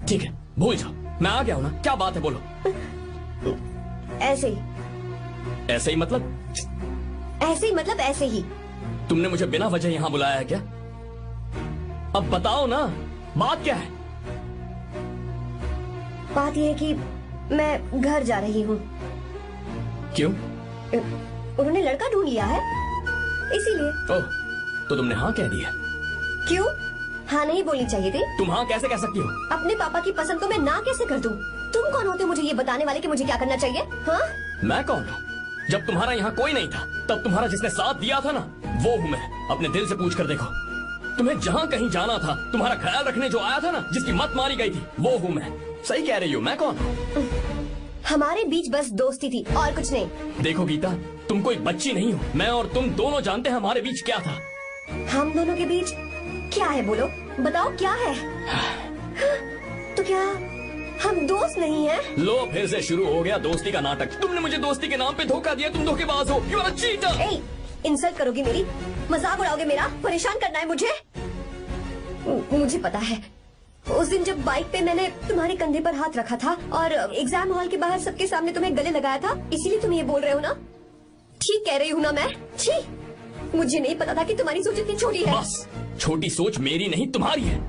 ठीक है, भूल जाओ, मैं आ गया हूँ ना। क्या बात है, बोलो। ऐसे ही। ऐसे ही मतलब? ऐसे ही मतलब ऐसे ही। तुमने मुझे बिना वजह यहाँ बुलाया है क्या? अब बताओ ना, बात क्या है? बात यह है कि मैं घर जा रही हूँ। क्यों? उन्होंने लड़का ढूंढ लिया है, इसीलिए। ओह, तो तुमने हाँ कह दिया? क्यों? हाँ नहीं बोलनी चाहिए थी? तुम हाँ कैसे कह सकती हो? अपने पापा की पसंद को मैं ना कैसे कर दूं? तुम कौन होते हो मुझे ये बताने वाले कि मुझे क्या करना चाहिए? हाँ? मैं कौन हूँ? जब तुम्हारा यहाँ कोई नहीं था, तब तुम्हारा जिसने साथ दिया था ना, वो हूँ मैं। अपने दिल से पूछ कर देखो, तुम्हें जहाँ कहीं जाना था, तुम्हारा ख्याल रखने जो आया था ना, जिसकी मत मारी गई थी, वो हूँ मैं। सही कह रही हो, मैं कौन हूँ? हमारे बीच बस दोस्ती थी और कुछ नहीं। देखो गीता, तुम कोई बच्ची नहीं हो। मैं और तुम दोनों जानते हैं हमारे बीच क्या था। हम दोनों के बीच क्या है? बोलो, बताओ क्या है? तो क्या हम दोस्त नहीं हैं? लो, फिर से शुरू हो गया दोस्ती का नाटक। तुमने मुझे दोस्ती के नाम पे धोखा दिया। तुम धोखेबाज हो। You are a cheater. Insult करोगे मेरी? मजाक उड़ाओगे मेरा? परेशान करना है मुझे? मुझे पता है, उस दिन जब बाइक पे मैंने तुम्हारे कंधे पर हाथ रखा था और एग्जाम हॉल के बाहर सबके सामने तुम्हें गले लगाया था, इसीलिए तुम ये बोल रहे हो ना? ठीक कह रही हूँ ना मैं? छी, मुझे नहीं पता था कि तुम्हारी सोच इतनी छोटी है। बस, छोटी सोच मेरी नहीं तुम्हारी है।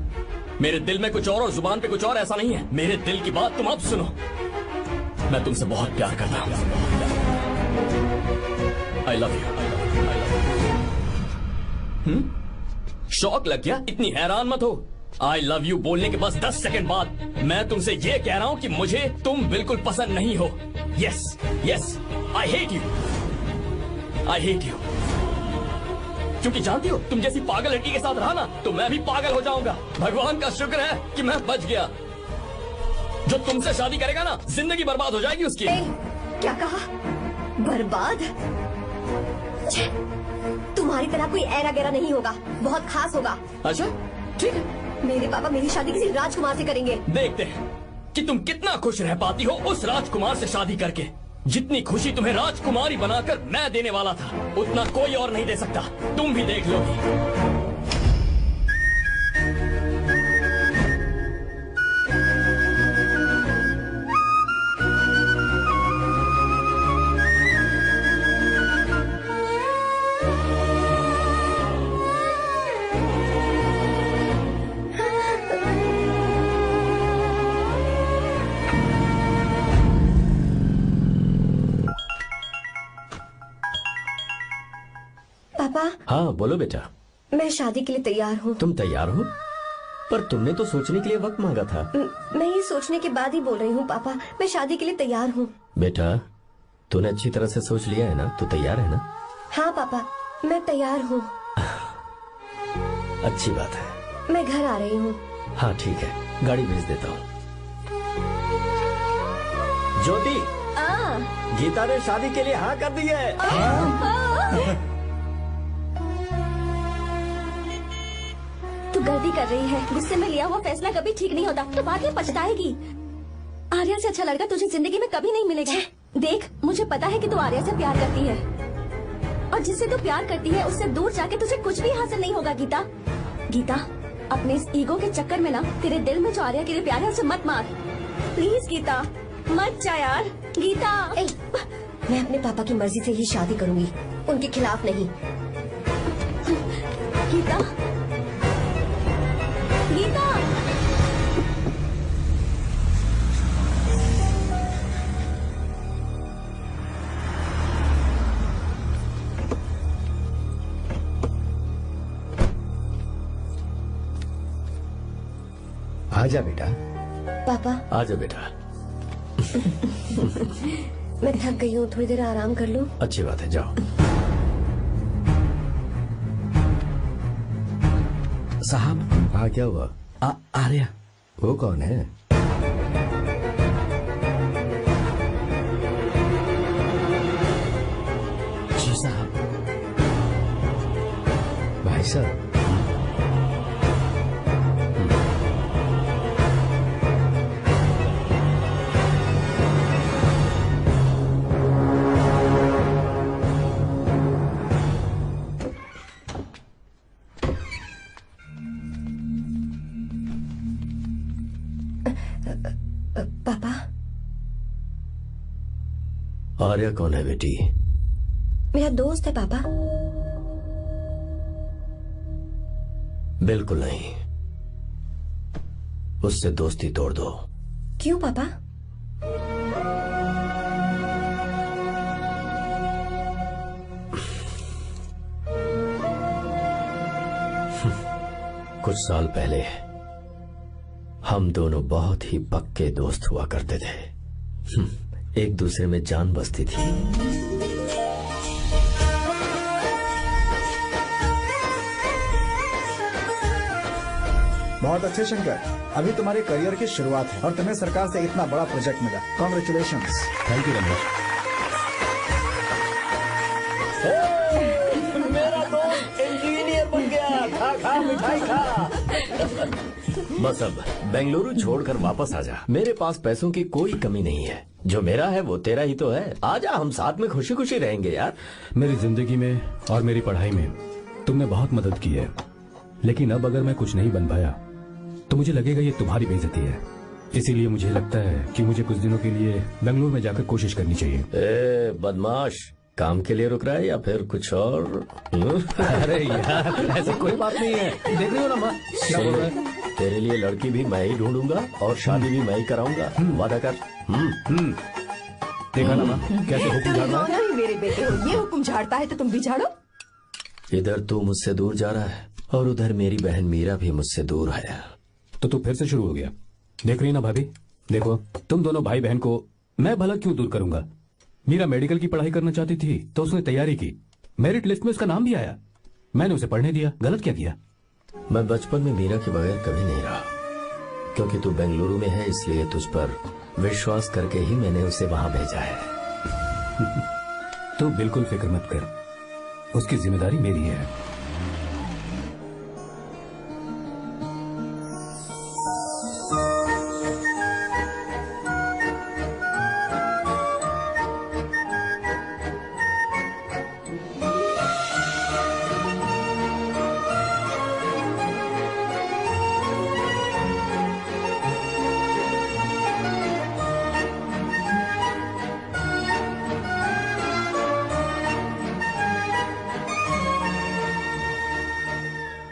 मेरे दिल में कुछ और जुबान पे कुछ और, ऐसा नहीं है। मेरे दिल की बात तुम अब सुनो। मैं तुमसे बहुत प्यार करता हूँ। I love you. शौक लग गया? इतनी हैरान मत हो। आई लव यू बोलने के बस 10 सेकंड बाद मैं तुमसे ये कह रहा हूँ कि मुझे तुम बिल्कुल पसंद नहीं हो। Yes yes, I hate you. I hate you. क्योंकि जानती हो, तुम जैसी पागल लड़की के साथ रहा ना, तो मैं भी पागल हो जाऊंगा। भगवान का शुक्र है कि मैं बच गया। जो तुमसे शादी करेगा ना, जिंदगी बर्बाद हो जाएगी उसकी। क्या कहा? बर्बाद? तुम्हारी तरह कोई ऐरा गैरा नहीं होगा, बहुत खास होगा। अच्छा ठीक है। मेरे पापा मेरी शादी किसी राजकुमार से करेंगे। देखते हैं कि तुम कितना खुश रह पाती हो उस राजकुमार से शादी करके। जितनी खुशी तुम्हें राजकुमारी बनाकर मैं देने वाला था, उतना कोई और नहीं दे सकता। तुम भी देख लोगी। हाँ बोलो बेटा। मैं शादी के लिए तैयार हूँ। तुम तैयार हो? पर तुमने तो सोचने के लिए वक्त मांगा था। मैं ये सोचने के बाद ही बोल रही हूँ पापा, मैं शादी के लिए तैयार हूँ। बेटा तूने अच्छी तरह से सोच लिया है ना? तू तैयार है ना? हाँ पापा, मैं तैयार हूँ। अच्छी बात है। मैं घर आ रही हूँ। हाँ ठीक है, गाड़ी भेज देता हूँ। ज्योति, गीता ने शादी के लिए हाँ कर दी है। तू गलती कर रही है। गुस्से में लिया हुआ फैसला कभी ठीक नहीं होता। तो बाद में पछताएगी। आर्या से अच्छा लड़का तुझे जिंदगी में कभी नहीं मिलेगा। देख, मुझे पता है कि तू आर्या से प्यार करती है, और जिससे तू प्यार करती है उससे दूर जाके तुझे कुछ भी हासिल नहीं होगा। गीता, गीता, अपने इस ईगो के चक्कर में ना तेरे दिल में जो आर्या के लिए प्यार है उसे मत मार। प्लीज गीता, मत जा यार। गीता, मैं अपने पापा की मर्जी से ही शादी करूंगी, उनके खिलाफ नहीं। गीता, गीता। आजा बेटा। पापा। आजा बेटा। मैं थक गई हूँ, थोड़ी देर आराम कर लूँ। अच्छी बात है, जाओ। साहब। हाँ क्या हुआ? आर्या। वो कौन है? जी साहब। भाई साहब। पापा। आर्या कौन है बेटी? मेरा दोस्त है पापा। बिल्कुल नहीं, उससे दोस्ती तोड़ दो। क्यों पापा? कुछ साल पहले हम दोनों बहुत ही पक्के दोस्त हुआ करते थे। एक दूसरे में जान बसती थी। बहुत अच्छे शंकर, अभी तुम्हारे करियर की शुरुआत है और तुम्हें सरकार से इतना बड़ा प्रोजेक्ट मिला। कॉन्ग्रेचुलेशंस। Thank you Ramesh. मेरा दोस्त इंजीनियर बन गया। खा खा मिठाई खा। बस अब बेंगलुरु छोड़कर वापस आ जा। मेरे पास पैसों की कोई कमी नहीं है। जो मेरा है वो तेरा ही तो है। आजा, हम साथ में खुशी खुशी रहेंगे यार। मेरी जिंदगी में और मेरी पढ़ाई में तुमने बहुत मदद की है, लेकिन अब अगर मैं कुछ नहीं बन पाया तो मुझे लगेगा ये तुम्हारी बेइज्जती है। इसीलिए मुझे लगता है कि मुझे कुछ दिनों के लिए बेंगलुरु में जाकर कोशिश करनी चाहिए। ए बदमाश, काम के लिए रुक रहा है या फिर कुछ और? अरे यार, ऐसी कोई बात नहीं है। देख रही हो ना माँ, क्या बोल रहा है? तेरे लिए लड़की भी मैं ही ढूंढूंगा और शादी भी मैं ही कराऊंगा। वादा कर। देखा ना माँ, कैसे हुक्म झाड़ रहा है? ही मेरे बेटे हो, ये हुक्म झाड़ता है तो तुम भी झाड़ो। इधर तू मुझसे दूर जा रहा है और उधर मेरी बहन मीरा भी मुझसे दूर है। तो तू फिर से शुरू हो गया। देख रही ना भाभी, देखो तुम दोनों भाई बहन को मैं भला क्यों दूर करूंगा। मीरा मेडिकल की पढ़ाई करना चाहती थी तो उसने तैयारी की, मेरिट लिस्ट में उसका नाम भी आया, मैंने उसे पढ़ने दिया। गलत क्या किया? मैं बचपन में मीरा के बगैर कभी नहीं रहा, क्योंकि तू बेंगलुरु में है इसलिए तुझ पर विश्वास करके ही मैंने उसे वहां भेजा है। तू बिल्कुल फिक्र मत कर, उसकी जिम्मेदारी मेरी है।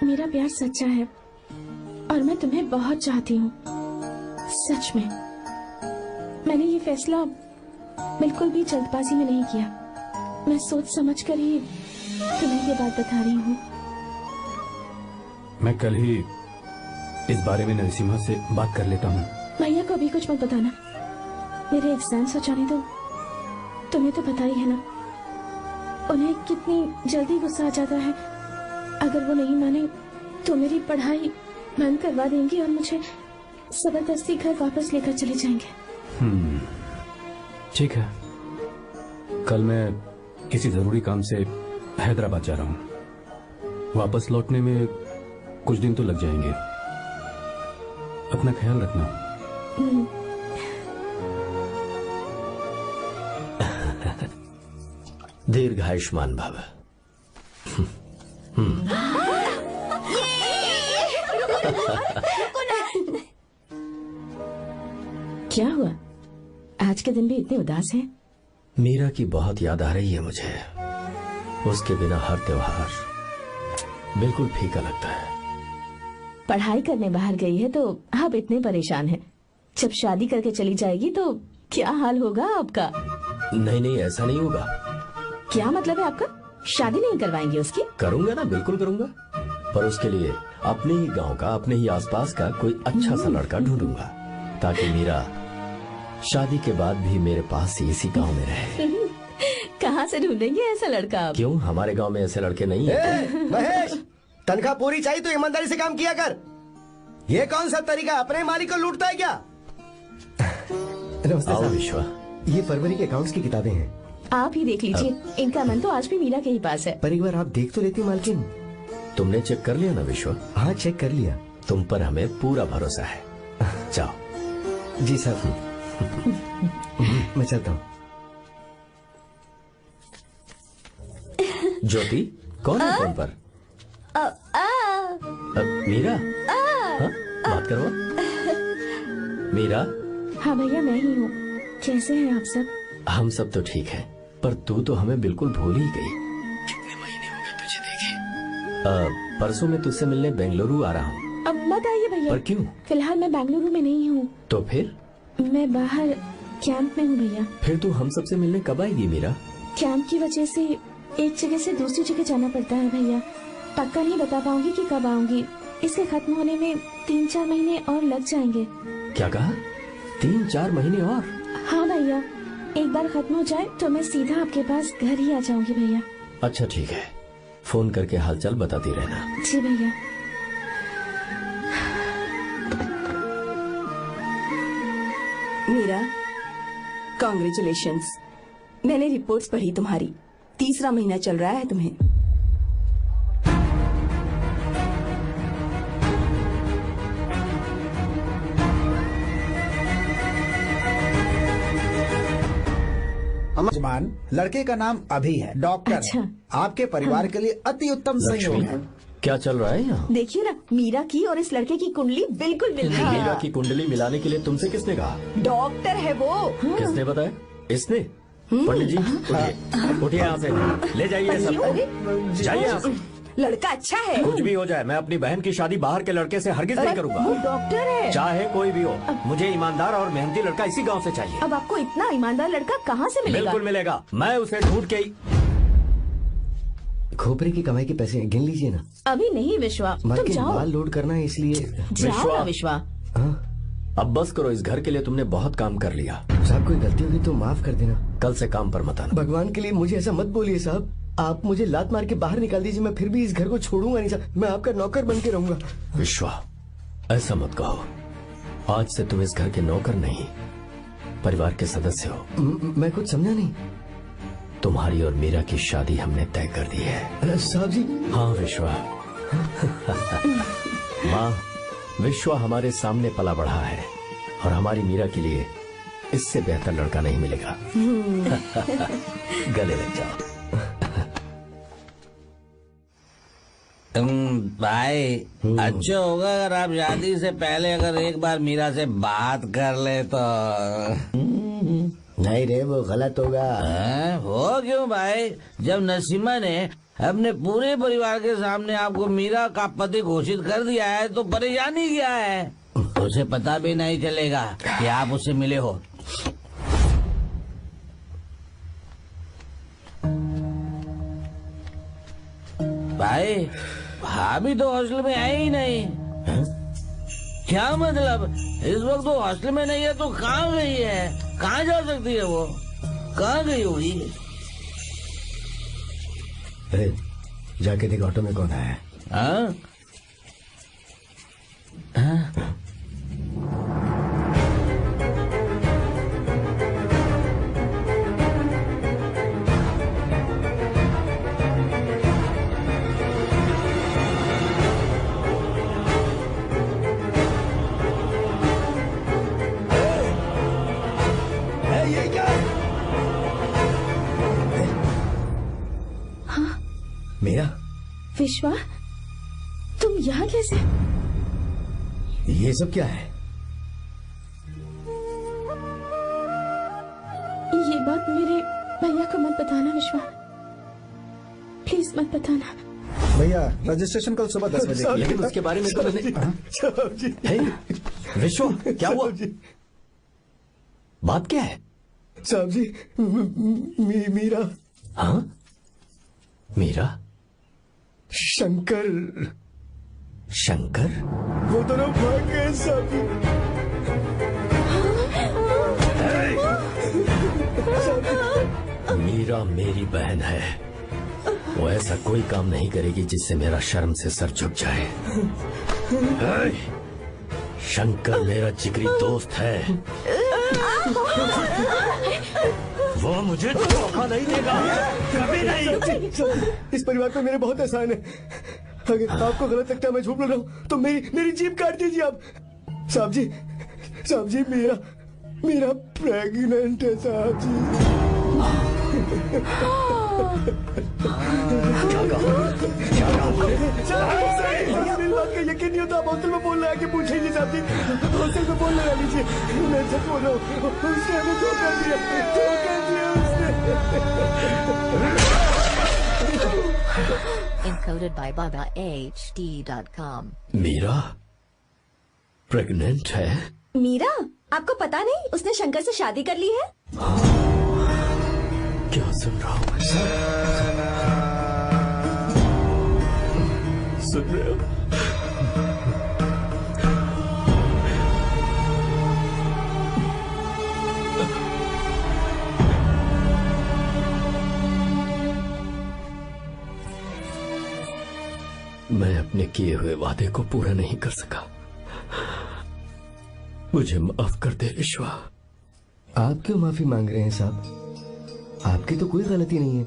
मेरा प्यार सच्चा है और मैं तुम्हें बहुत चाहती हूँ, सच में। मैंने ये फैसला बिल्कुल भी जल्दबाजी में नहीं किया। मैं सोच समझ कर ही तुम्हें ये बात बता रही हूँ। मैं कल ही इस बारे में नरसिम्हा से बात कर लेता हूँ। भैया को अभी कुछ मत बताना, मेरे एग्जाम्स हो जाने दो। तुम्हें तो पता ही है ना उन्हें कितनी जल्दी गुस्सा आ जाता है। अगर वो नहीं माने तो मेरी पढ़ाई बंद करवा देंगे और मुझे जबरदस्ती घर वापस लेकर चले जाएंगे। ठीक है, कल मैं किसी जरूरी काम से हैदराबाद जा रहा हूँ। वापस लौटने में कुछ दिन तो लग जाएंगे। अपना ख्याल रखना। दीर्घायुष्मान भव। क्या हुआ, आज के दिन भी इतने उदास हैं? मीरा की बहुत याद आ रही है मुझे। उसके बिना हर त्योहार बिल्कुल फीका लगता है। पढ़ाई करने बाहर गई है तो आप इतने परेशान हैं। जब शादी करके चली जाएगी तो क्या हाल होगा आपका? नहीं, ऐसा नहीं होगा। क्या मतलब है आपका? शादी नहीं करवाएंगे उसकी? करूंगा ना, बिल्कुल करूंगा, पर उसके लिए अपने ही गांव का, अपने ही आसपास का कोई अच्छा सा लड़का ढूंढूंगा ताकि मीरा शादी के बाद भी मेरे पास ही इसी गांव में रहे। कहाँ से ढूंढेंगे ऐसा लड़का आप? क्यों, हमारे गांव में ऐसे लड़के नहीं हैं? महेश, तनख्वाह पूरी चाहिए तो ईमानदारी से काम किया कर। ये कौन सा तरीका, अपने मालिक को लूटता है क्या? आओ विश्वा, ये फरवरी के अकाउंट्स की किताबें हैं। आप ही देख लीजिए, इनका मन तो आज भी मीरा के ही पास है। पर एक बार आप देख तो लेती मालकिन। तुमने चेक कर लिया ना विश्वा? हाँ, चेक कर लिया। तुम पर हमें पूरा भरोसा है। जाओ। जी सर। मैं चलता हूँ। ज्योति, कौन है फोन पर? मीरा? हाँ? बात करो। मीरा? हाँ भैया, मैं ही हूँ। कैसे हैं आप सब? हम सब तो ठीक है, पर तू तो हमें बिल्कुल भूल ही गई। कितने महीने हो गए तुझे देखे। परसों मैं तुझसे मिलने बेंगलुरु आ रहा हूँ। अब मत आइए भैया। पर क्यों? फिलहाल मैं बेंगलुरु में नहीं हूँ। तो फिर? मैं बाहर कैंप में हूँ भैया। फिर तू हम सबसे मिलने कब आएगी मीरा? कैंप की वजह से एक जगह से दूसरी जगह जाना पड़ता है भैया। पक्का नहीं बता पाऊंगी कि कब आऊंगी। इसके खत्म होने में 3-4 महीने और लग जाएंगे। क्या कहा? 3-4 महीने और? हाँ भैया, एक बार खत्म हो जाए तो मैं सीधा आपके पास घर ही आ जाऊंगी भैया। अच्छा ठीक है, फोन करके हालचाल बताती रहना। जी भैया। मीरा, कॉन्ग्रेचुलेशंस। मैंने रिपोर्ट्स पढ़ी तुम्हारी। 3रा महीना चल रहा है तुम्हें। जमान, लड़के का नाम अभी है, डॉक्टर। अच्छा। आपके परिवार के लिए अति उत्तम संयोग है। क्या चल रहा है यहाँ? देखिए ना, मीरा की और इस लड़के की कुंडली बिल्कुल मिल रही है। मीरा की कुंडली मिलाने के लिए तुमसे किसने कहा? डॉक्टर है वो। किसने बताया? इसने? पंडित जी, उठिए यहाँ से, ले जाइए सब, जाइए यहाँ से। लड़का अच्छा है। कुछ भी हो जाए, मैं अपनी बहन की शादी बाहर के लड़के से हरगिज नहीं करूंगा। वो डॉक्टर है। चाहे कोई भी हो, मुझे ईमानदार और मेहनती लड़का इसी गांव से चाहिए। अब आपको इतना ईमानदार लड़का कहाँ से मिलेगा? बिल्कुल मिलेगा, मैं उसे ढूंढ के ही। खोपरे की कमाई के पैसे गिन लीजिए ना। अभी नहीं विश्वा, तुम मालकिन, जाओ। माल लोड करना है इसलिए। जाओ ना विश्वा। अब बस करो, इस घर के लिए तुमने बहुत काम कर लिया। साहब, कोई गलती होगी तो माफ कर देना। कल से काम पर मत आना। भगवान के लिए मुझे ऐसा मत बोलिए साहब। आप मुझे लात मार के बाहर निकाल दीजिए, मैं फिर भी इस घर को छोड़ूंगा नहीं साहब। मैं आपका नौकर बन के रहूंगा। विश्वा, ऐसा मत कहो। आज से तुम इस घर के नौकर नहीं, परिवार के सदस्य हो। मैं कुछ समझा नहीं। तुम्हारी और मीरा की शादी हमने तय कर दी है। साहब जी। हाँ विश्वा। माँ, विश्वा हमारे सामने पला बढ़ा है और हमारी मीरा के लिए इससे बेहतर लड़का नहीं मिलेगा। गले लग जाओ। भाई, अच्छा होगा अगर आप शादी से पहले अगर एक बार मीरा से बात कर ले तो। नहीं रे, वो गलत होगा। हो क्यों भाई? जब नसीमा ने अपने पूरे परिवार के सामने आपको मीरा का पति घोषित कर दिया है तो परेशानी क्या है? उसे पता भी नहीं चलेगा कि आप उससे मिले हो। भाई भाभी तो हॉस्टल में है ही नहीं। क्या मतलब? इस वक्त वो हॉस्टल में नहीं है तो कहाँ गई है? कहाँ जा सकती है वो? कहाँ गई होगी? जाके देख ऑटो में कौन आया है। हाँ? हाँ? ये क्या? हाँ? मीरा, विश्वा, तुम यहाँ कैसे? ये सब क्या है? ये बात मेरे भैया को मत बताना विश्वा, प्लीज मत बताना। भैया रजिस्ट्रेशन कल सुबह 10 बजे की है। लेकिन उसके बारे में तो मैंने विश्व, क्या हुआ? बात क्या है? साहब जी, मीरा। हाँ? मीरा? शंकर। शंकर? वो दोनों भाग गए साहब जी। मीरा मेरी बहन है, वो ऐसा कोई काम नहीं करेगी जिससे मेरा शर्म से सर झुक जाए। शंकर मेरा जिगरी दोस्त है, वो मुझे धोखा नहीं देगा, कभी नहीं। इस परिवार पे मेरे बहुत एहसान है। अगर आपको गलत लगता है मैं झूठ बोल रहा हूँ तो मेरी जीभ काट दीजिए आप। साहब जी मेरा प्रेग्नेंट है साहब जी। मेरी बात का यकीन नहीं होता, आप हॉस्टल में बोल रहे हैं कि पूछेंगे साहब जी, हॉस्टल में बोल लगा लीजिए। मैं सच बोल रहा हूँ, उसने हमें धोखा दिया Encoded by BabaHD.com. Meera pregnant है? मीरा, आपको पता नहीं उसने शंकर से शादी कर ली है? क्या सुन रहा हूँ? सुन रहे हो? मैं अपने किए हुए वादे को पूरा नहीं कर सका, मुझे माफ कर दे विश्वा। आप क्यों माफी मांग रहे हैं साहब? आपकी तो कोई गलती नहीं है।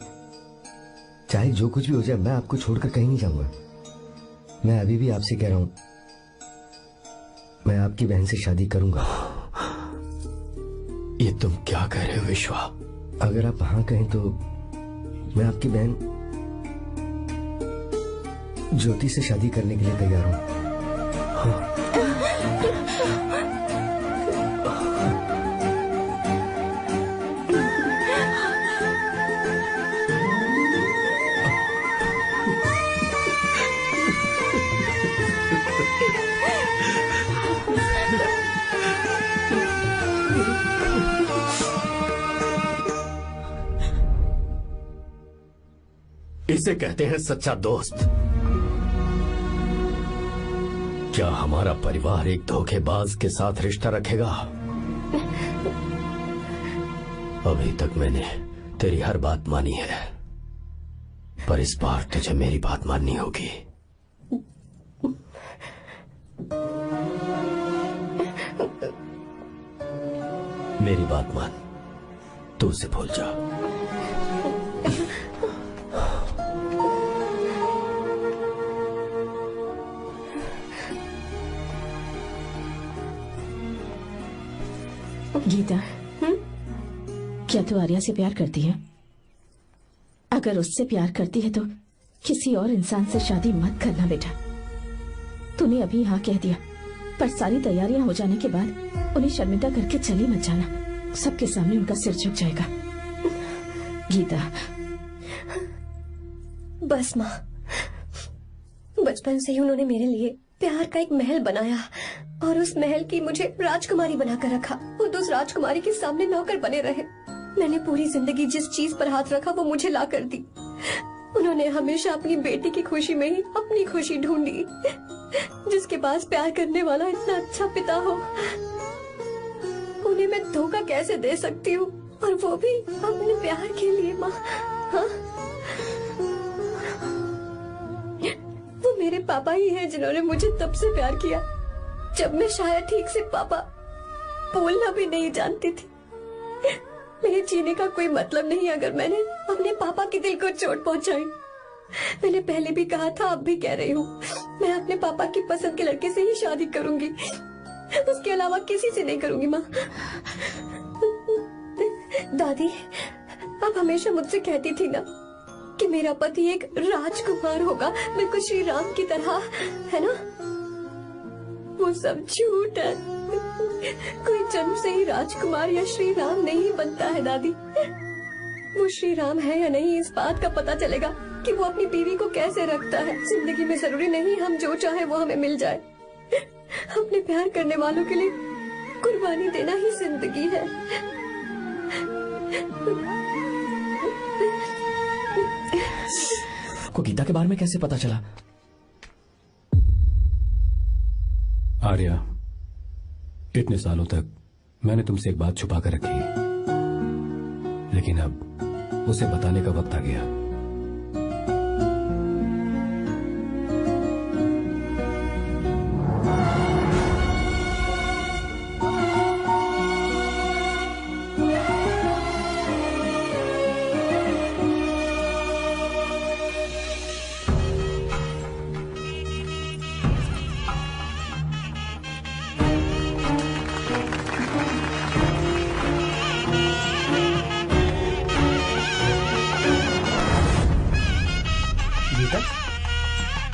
चाहे जो कुछ भी हो जाए मैं आपको छोड़कर कहीं नहीं जाऊंगा। मैं अभी भी आपसे कह रहा हूं, मैं आपकी बहन से शादी करूंगा। ये तुम क्या कह रहे हो विश्वा? अगर आप हाँ कहें तो मैं आपकी बहन ज्योति से शादी करने के लिए तैयार हूं। इसे कहते हैं सच्चा दोस्त। क्या हमारा परिवार एक धोखेबाज के साथ रिश्ता रखेगा? अभी तक मैंने तेरी हर बात मानी है, पर इस बार तुझे मेरी बात माननी होगी। मेरी बात मान, तू उसे भूल जा। गीता, क्या तू आर्या से प्यार करती है? अगर उससे प्यार करती है तो किसी और इंसान से शादी मत करना बेटा। तूने अभी हाँ कह दिया, पर सारी तैयारियां हो जाने के बाद उन्हें शर्मिंदा करके चली मत जाना। सबके सामने उनका सिर झुक जाएगा। गीता, बस माँ, बचपन से ही उन्होंने मेरे लिए प्यार का एक महल बनाया और उस महल की मुझे राजकुमारी बनाकर रखा। वो उस राजकुमारी के सामने नौकर बने रहे। मैंने पूरी जिंदगी जिस चीज पर हाथ रखा वो मुझे ला कर दी। उन्होंने हमेशा अपनी बेटी की खुशी में ही अपनी खुशी ढूंढी। जिसके पास प्यार करने वाला इतना अच्छा पिता हो, उन्हें मैं धोखा कैसे दे सकती हूँ, और वो भी अपने प्यार के लिए। माँ, हाँ? वो मेरे पापा ही हैं जिन्होंने मुझे तब से प्यार किया जब मैं शायद ठीक से पापा बोलना भी नहीं जानती थी। मेरे जीने का कोई मतलब नहीं अगर मैंने अपने पापा के दिल को चोट पहुंचाई। मैंने पहले भी कहा था, अब भी कह रही हूँ, मैं अपने पापा की पसंद के लड़के से ही शादी करूंगी, उसके अलावा किसी से नहीं करूंगी। माँ, दादी, आप हमेशा मुझसे कहती थी ना कि मेरा पति एक राजकुमार होगा, बिल्कुल श्री राम की तरह, है ना? वो सब झूठ है। कोई जन्म से ही राजकुमार या श्री राम नहीं बनता है दादी। वो श्री राम है या नहीं, इस बात का पता चलेगा कि वो अपनी बीवी को कैसे रखता है। जिंदगी में जरूरी नहीं हम जो चाहे वो हमें मिल जाए। अपने प्यार करने वालों के लिए कुर्बानी देना ही जिंदगी है। आपको गीता के बारे में कैसे पता चला? आर्या, इतने सालों तक मैंने तुमसे एक बात छुपा कर रखी, लेकिन अब उसे बताने का वक्त आ गया।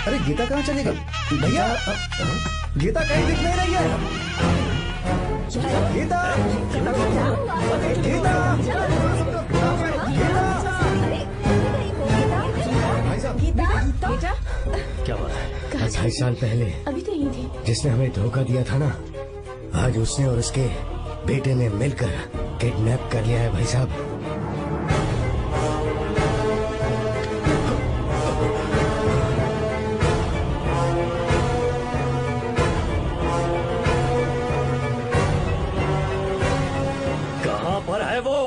अरे गीता कहाँ चली गई? भैया, गीता कहीं दिख नहीं रही है। गीता, गीता, बेटा, क्या बात है? 28 साल पहले अभी तो यही थी। जिसने हमें धोखा दिया था ना, आज उसने और उसके बेटे ने मिलकर किडनैप कर लिया है भाई साहब। कहां पर है वो?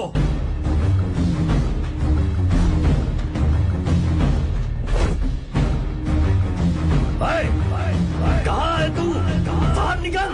कहाँ है तू? बाहर निकल!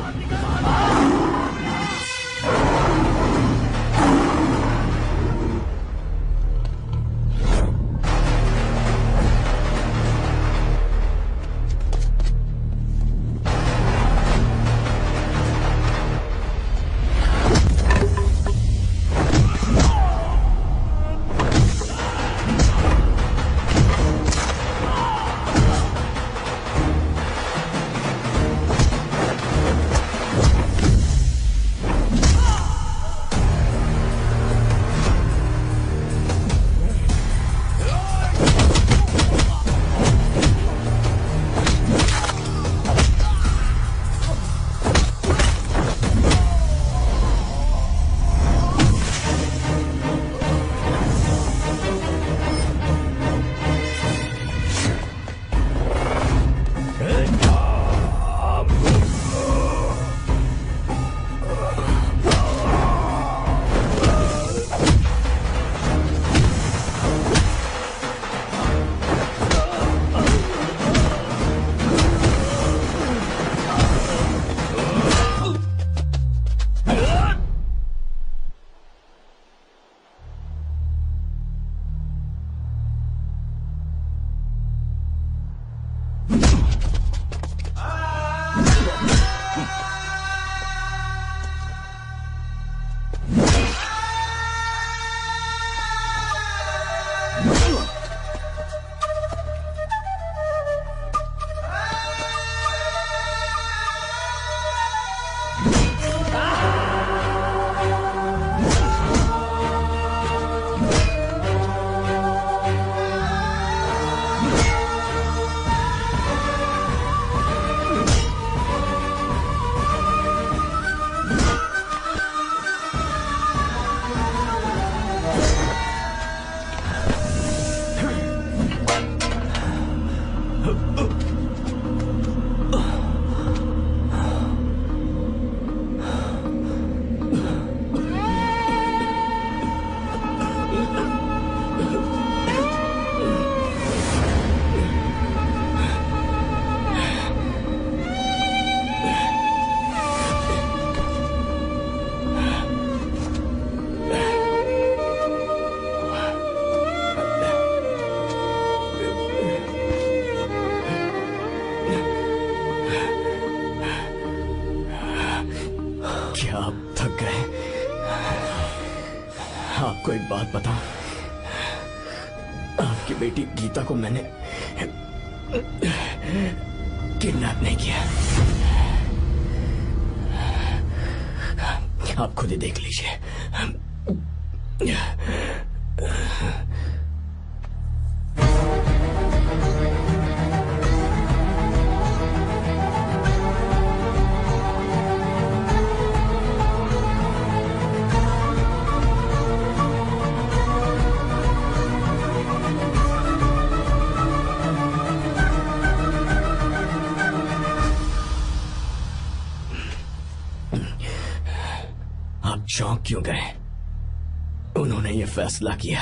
आप थक गए। आपको एक बात बताऊं, आपकी बेटी गीता को मैंने किडनैप नहीं किया। आप खुद ही देख लीजिए। चौंक क्यों गए? उन्होंने ये फैसला किया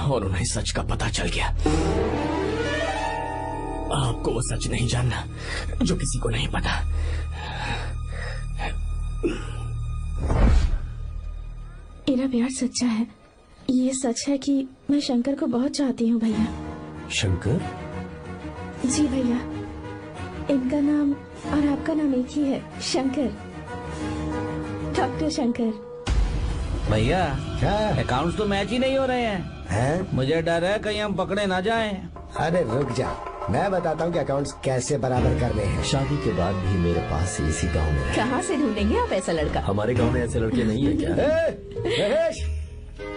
और उन्हें सच का पता चल गया। आपको वो सच नहीं जानना जो किसी को नहीं पता। मेरा प्यार सच्चा है। ये सच है कि मैं शंकर को बहुत चाहती हूँ भैया। शंकर? जी भैया, इनका नाम और आपका नाम एक ही है, शंकर, डॉक्टर शंकर। भैया क्या? अकाउंट्स तो मैच ही नहीं हो रहे हैं। मुझे डर है कहीं हम पकड़े ना जाएं। अरे रुक जा, मैं बताता हूँ कि अकाउंट्स कैसे बराबर करने हैं। शादी के बाद भी मेरे पास इसी गांव में कहाँ से ढूंढेंगे आप ऐसा लड़का? हमारे गांव में ऐसे लड़के नहीं है क्या? महेश,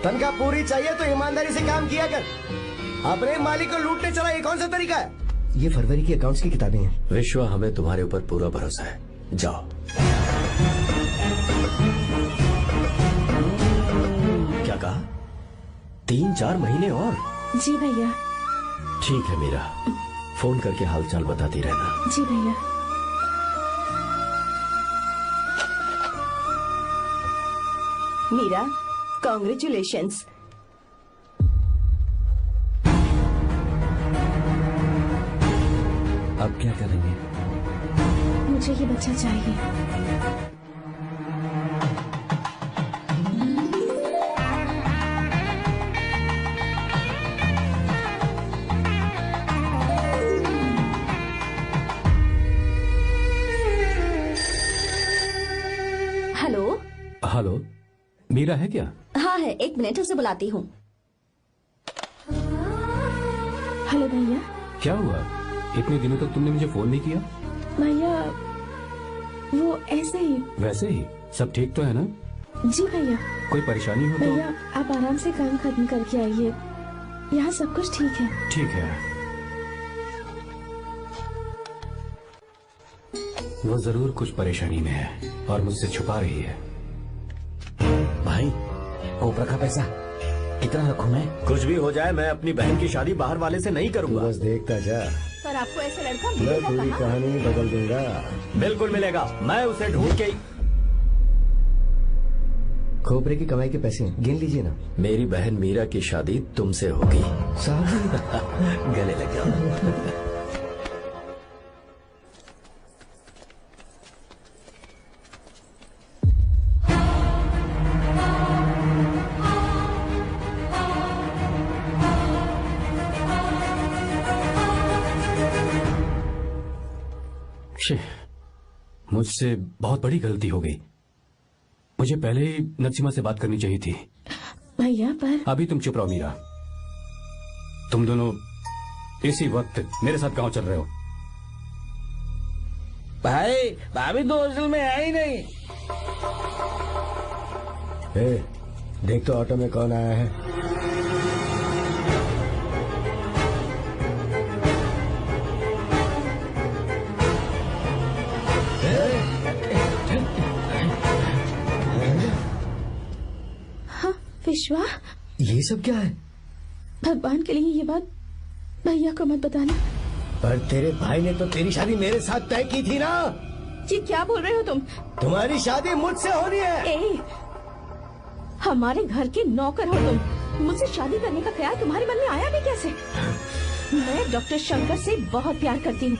तनख्वाह पूरी चाहिए तो ईमानदारी से काम किया कर। अपने मालिक को लूटने चला, ये कौन सा तरीका है? ये फरवरी की अकाउंट्स की किताबें हैं। विश्व, हमें तुम्हारे ऊपर पूरा भरोसा है। जाओ। क्या कहा? 3-4 महीने और? जी भैया। ठीक है मीरा, फोन करके हालचाल बताती रहना। जी भैया। मीरा, कॉन्ग्रेचुलेशंस। अब क्या करेंगे? मुझे ये बच्चा चाहिए। हेलो। हेलो, मीरा है क्या? हाँ है, 1 मिनट, उसे बुलाती हूँ। हेलो भैया। क्या हुआ? इतने दिनों तक तुमने मुझे फोन नहीं किया? भैया वो ऐसे ही। वैसे ही? सब ठीक तो है ना? जी भैया। कोई परेशानी हो तो? भैया आप आराम से काम खत्म करके आइए, यहाँ सब कुछ ठीक है। ठीक है। वो जरूर कुछ परेशानी में है और मुझसे छुपा रही है। भाई, ओपरा का पैसा कितना रखूं मैं? कुछ भी हो जाए, मैं अपनी बहन की शादी बाहर वाले से नहीं करूंगा। बस देखता जा, पर आपको ऐसा लड़का मैं मिलेगा पूरी कहाँ? कहानी बदल दूंगा। बिल्कुल मिलेगा, मैं उसे ढूंढ के। खोपरे की कमाई के पैसे गिन लीजिए ना। मेरी बहन मीरा की शादी तुमसे होगी। साहब गले लग जाओ। मुझसे बहुत बड़ी गलती हो गई। मुझे पहले ही नरसिमा से बात करनी चाहिए थी। भैया पर अभी तुम चुप रहो मीरा। तुम दोनों इसी वक्त मेरे साथ गांव चल रहे हो। भाई, भाभी तो हॉस्टल में है ही नहीं। देख तो ऑटो में कौन आया है। विश्वा, ये सब क्या है? भगवान के लिए ये बात भैया को मत बताना। पर तेरे भाई ने तो तेरी शादी मेरे साथ तय की थी ना। जी क्या बोल रहे हो तुम? तुम्हारी शादी मुझसे होनी है। ए, हमारे घर के नौकर हो तुम, मुझसे शादी करने का ख्याल तुम्हारे मन में आया भी कैसे? मैं डॉक्टर शंकर से बहुत प्यार करती हूँ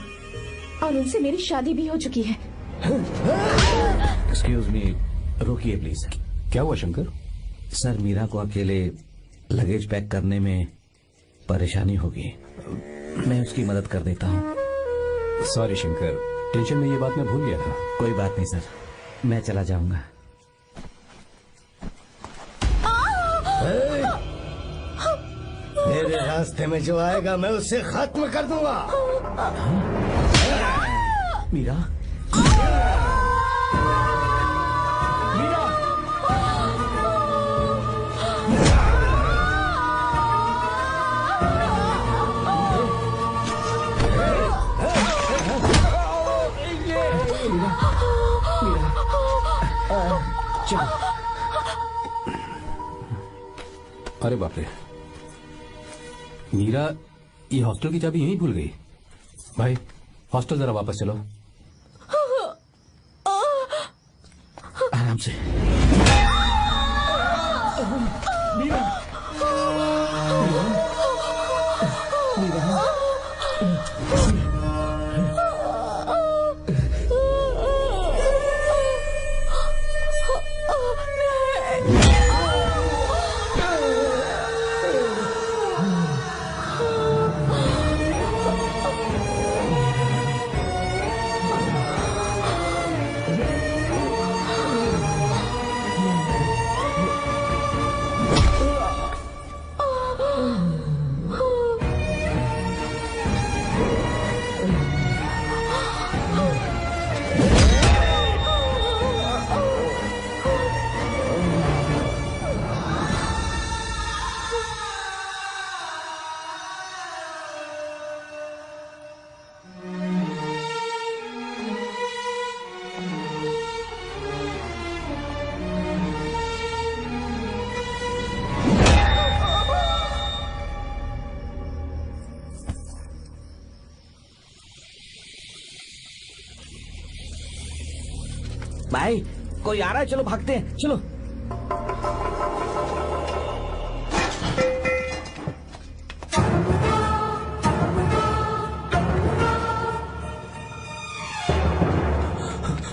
और उनसे मेरी शादी भी हो चुकी है। एक्सक्यूज मी, रोकिए प्लीज। क्या हुआ शंकर? सर, मीरा को अकेले लगेज पैक करने में परेशानी होगी, मैं उसकी मदद कर देता हूँ। सॉरी शंकर, टेंशन में ये बात मैं भूल गया था। कोई बात नहीं सर। मैं चला जाऊंगा। मेरे रास्ते में जो आएगा मैं उसे खत्म कर दूंगा। मीरा, अरे बाप रे, मीरा ये हॉस्टल की चाबी यहीं भूल गई। भाई हॉस्टल जरा वापस चलो। आराम से। मीरा, भाई कोई आ रहा है, चलो भागते हैं, चलो।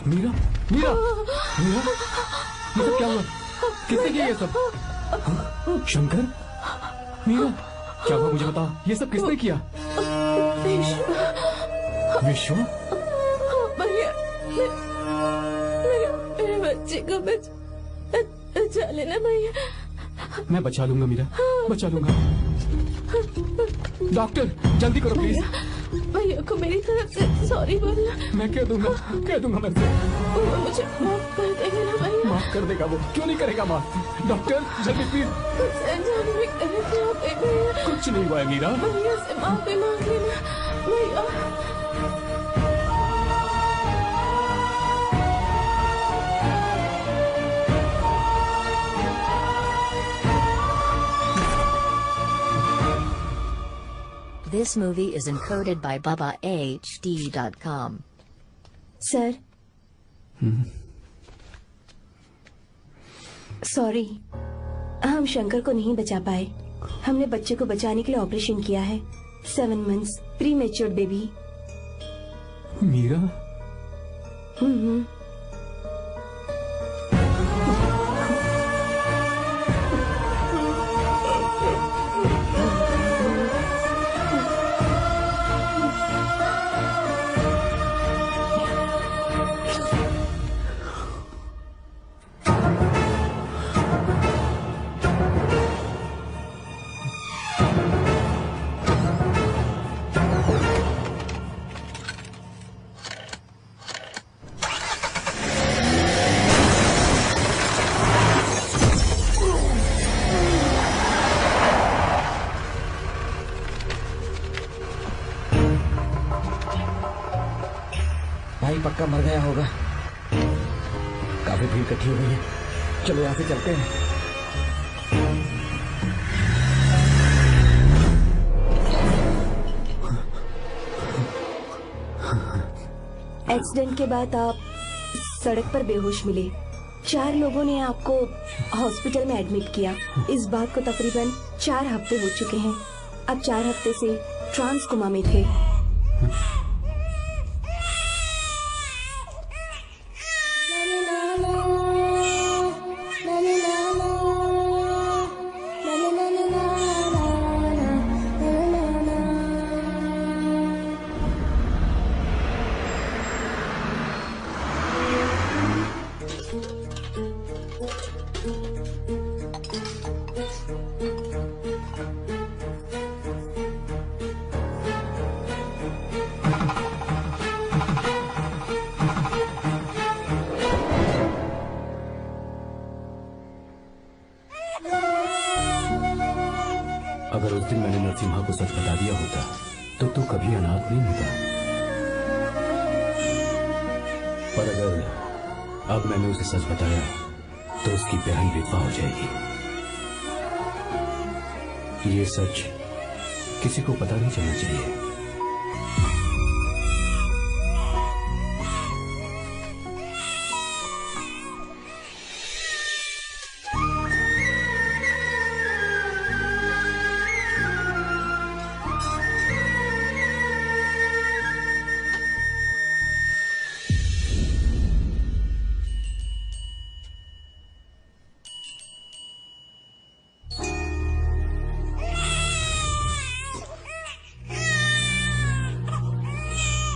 मीरा, मीरा, मीरा, ये सब क्या हुआ? किसने किया ये सब? शंकर, मीरा, क्या हुआ मुझे बता, ये सब किसने किया? विश्व? भैया, मेरे बच्चे को बचा लेना भैया। मैं बचा लूंगा मीरा, बचा लूंगा। डॉक्टर जल्दी करो प्लीज। भैया को मेरी तरफ से सॉरी बोलना। मैं कह दूंगा मैं से। वो मुझे माफ कर देगा ना भैया? माफ कर देगा वो, क्यों नहीं करेगा माफ? डॉक्टर जल्दी प्लीज। कुछ नहीं हुआ है मीरा। भैया से माफी मांग लेना भैया। This movie is encoded by BubbaHD.com. Sir, sorry, हम शंकर को नहीं बचा पाए। हमने बच्चे को बचाने के लिए ऑपरेशन किया है। 7 months pre matured baby. Meera, भाई पक्का मर गया होगा। काफी भीड़ इकट्ठी हुई है, चलो यहाँ से चलते हैं। एक्सीडेंट के बाद आप सड़क पर बेहोश मिले। 4 लोगों ने आपको हॉस्पिटल में एडमिट किया। इस बात को तकरीबन 4 हफ्ते हो चुके हैं। अब 4 हफ्ते से ट्रांस कोमा में थे। अगर उस दिन मैंने नरसिम्हा को सच बता दिया होता तो तू कभी अनाथ नहीं होता। पर अगर अब मैंने उसे सच बताया तो उसकी बहन विधवा हो जाएगी। ये सच किसी को पता नहीं चलना चाहिए।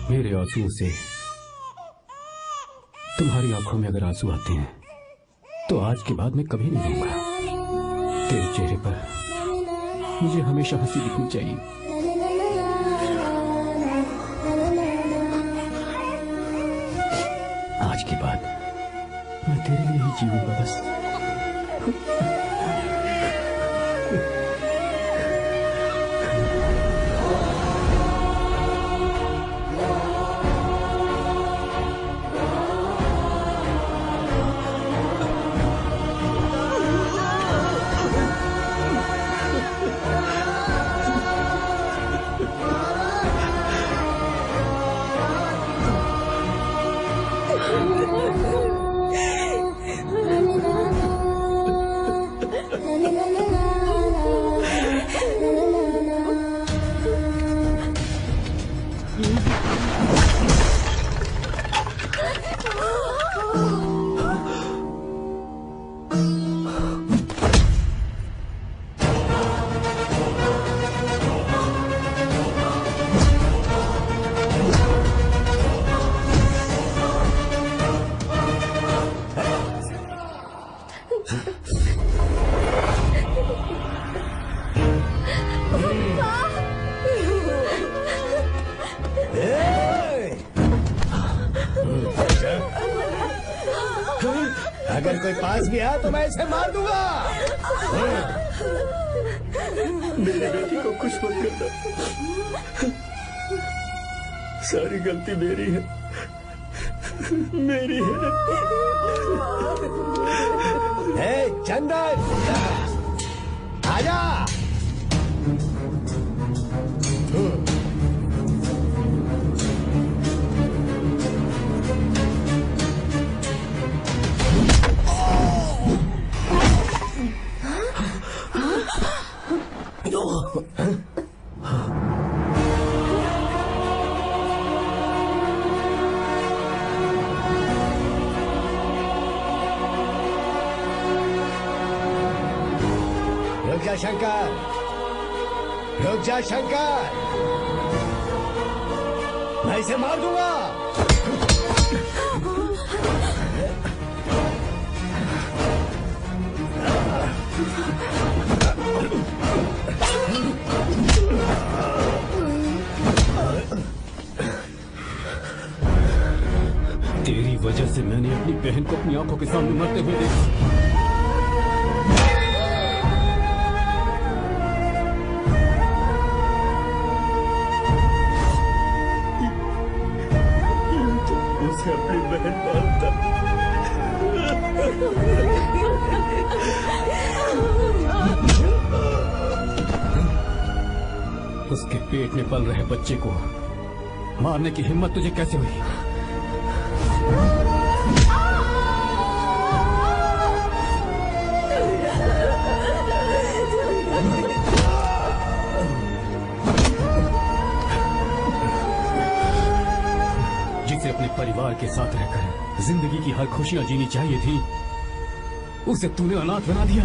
मेरे आंसुओं से तुम्हारी आंखों में अगर आंसू आते हैं तो आज के बाद मैं कभी नहीं रहूंगा। तेरे चेहरे पर मुझे हमेशा हंसी दिखनी चाहिए। आज के बाद मैं तेरे लिए ही जीऊंगा बस। अगर कोई पास भी आया तो मैं इसे मार दूंगा। मेरी बेटी को कुछ मत करना। सारी गलती मेरी है, मेरी है। चंदन, आजा। रुक जा शंकर, रुक जा शंकर, मैं इसे मार दूंगा। तेरी वजह से मैंने अपनी बहन को अपनी आंखों के सामने मरते हुए देखा। उसे अपनी बहन पालता। उसके पेट में पल रहे बच्चे को मारने की हिम्मत तुझे कैसे हुई? जिसे अपने परिवार के साथ रहकर जिंदगी की हर खुशियां जीनी चाहिए थी, उसे तूने अनाथ बना दिया।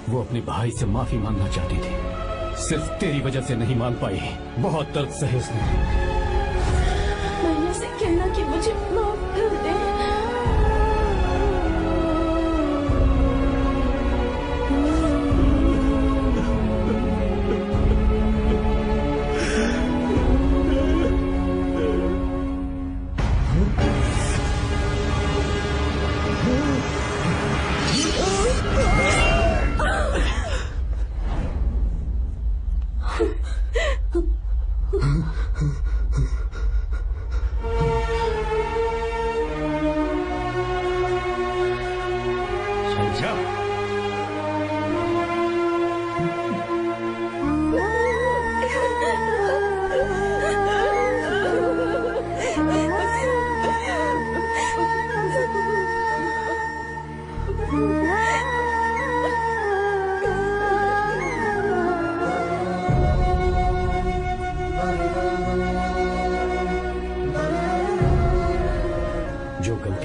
वो अपने भाई से माफी मांगना चाहती थी, सिर्फ तेरी वजह से नहीं मांग पाई। बहुत दर्द सहे उसने। मैंने से कहना कि मुझे माफ कर दे।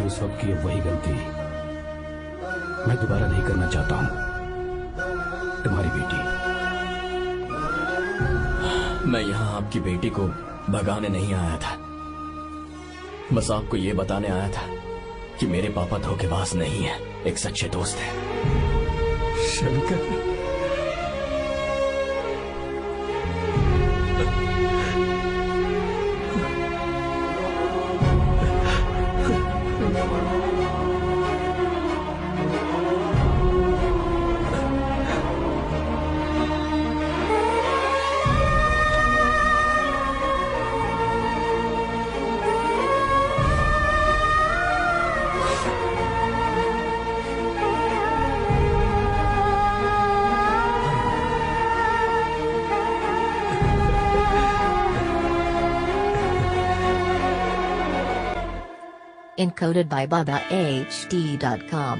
उस वक्त की वही गलती मैं दोबारा नहीं करना चाहता हूं। तुम्हारी बेटी। मैं यहाँ आपकी बेटी को भगाने नहीं आया था, बस आपको ये बताने आया था कि मेरे पापा धोखेबाज नहीं है, एक सच्चे दोस्त है। Shankar, Encoded by BabaHD.com.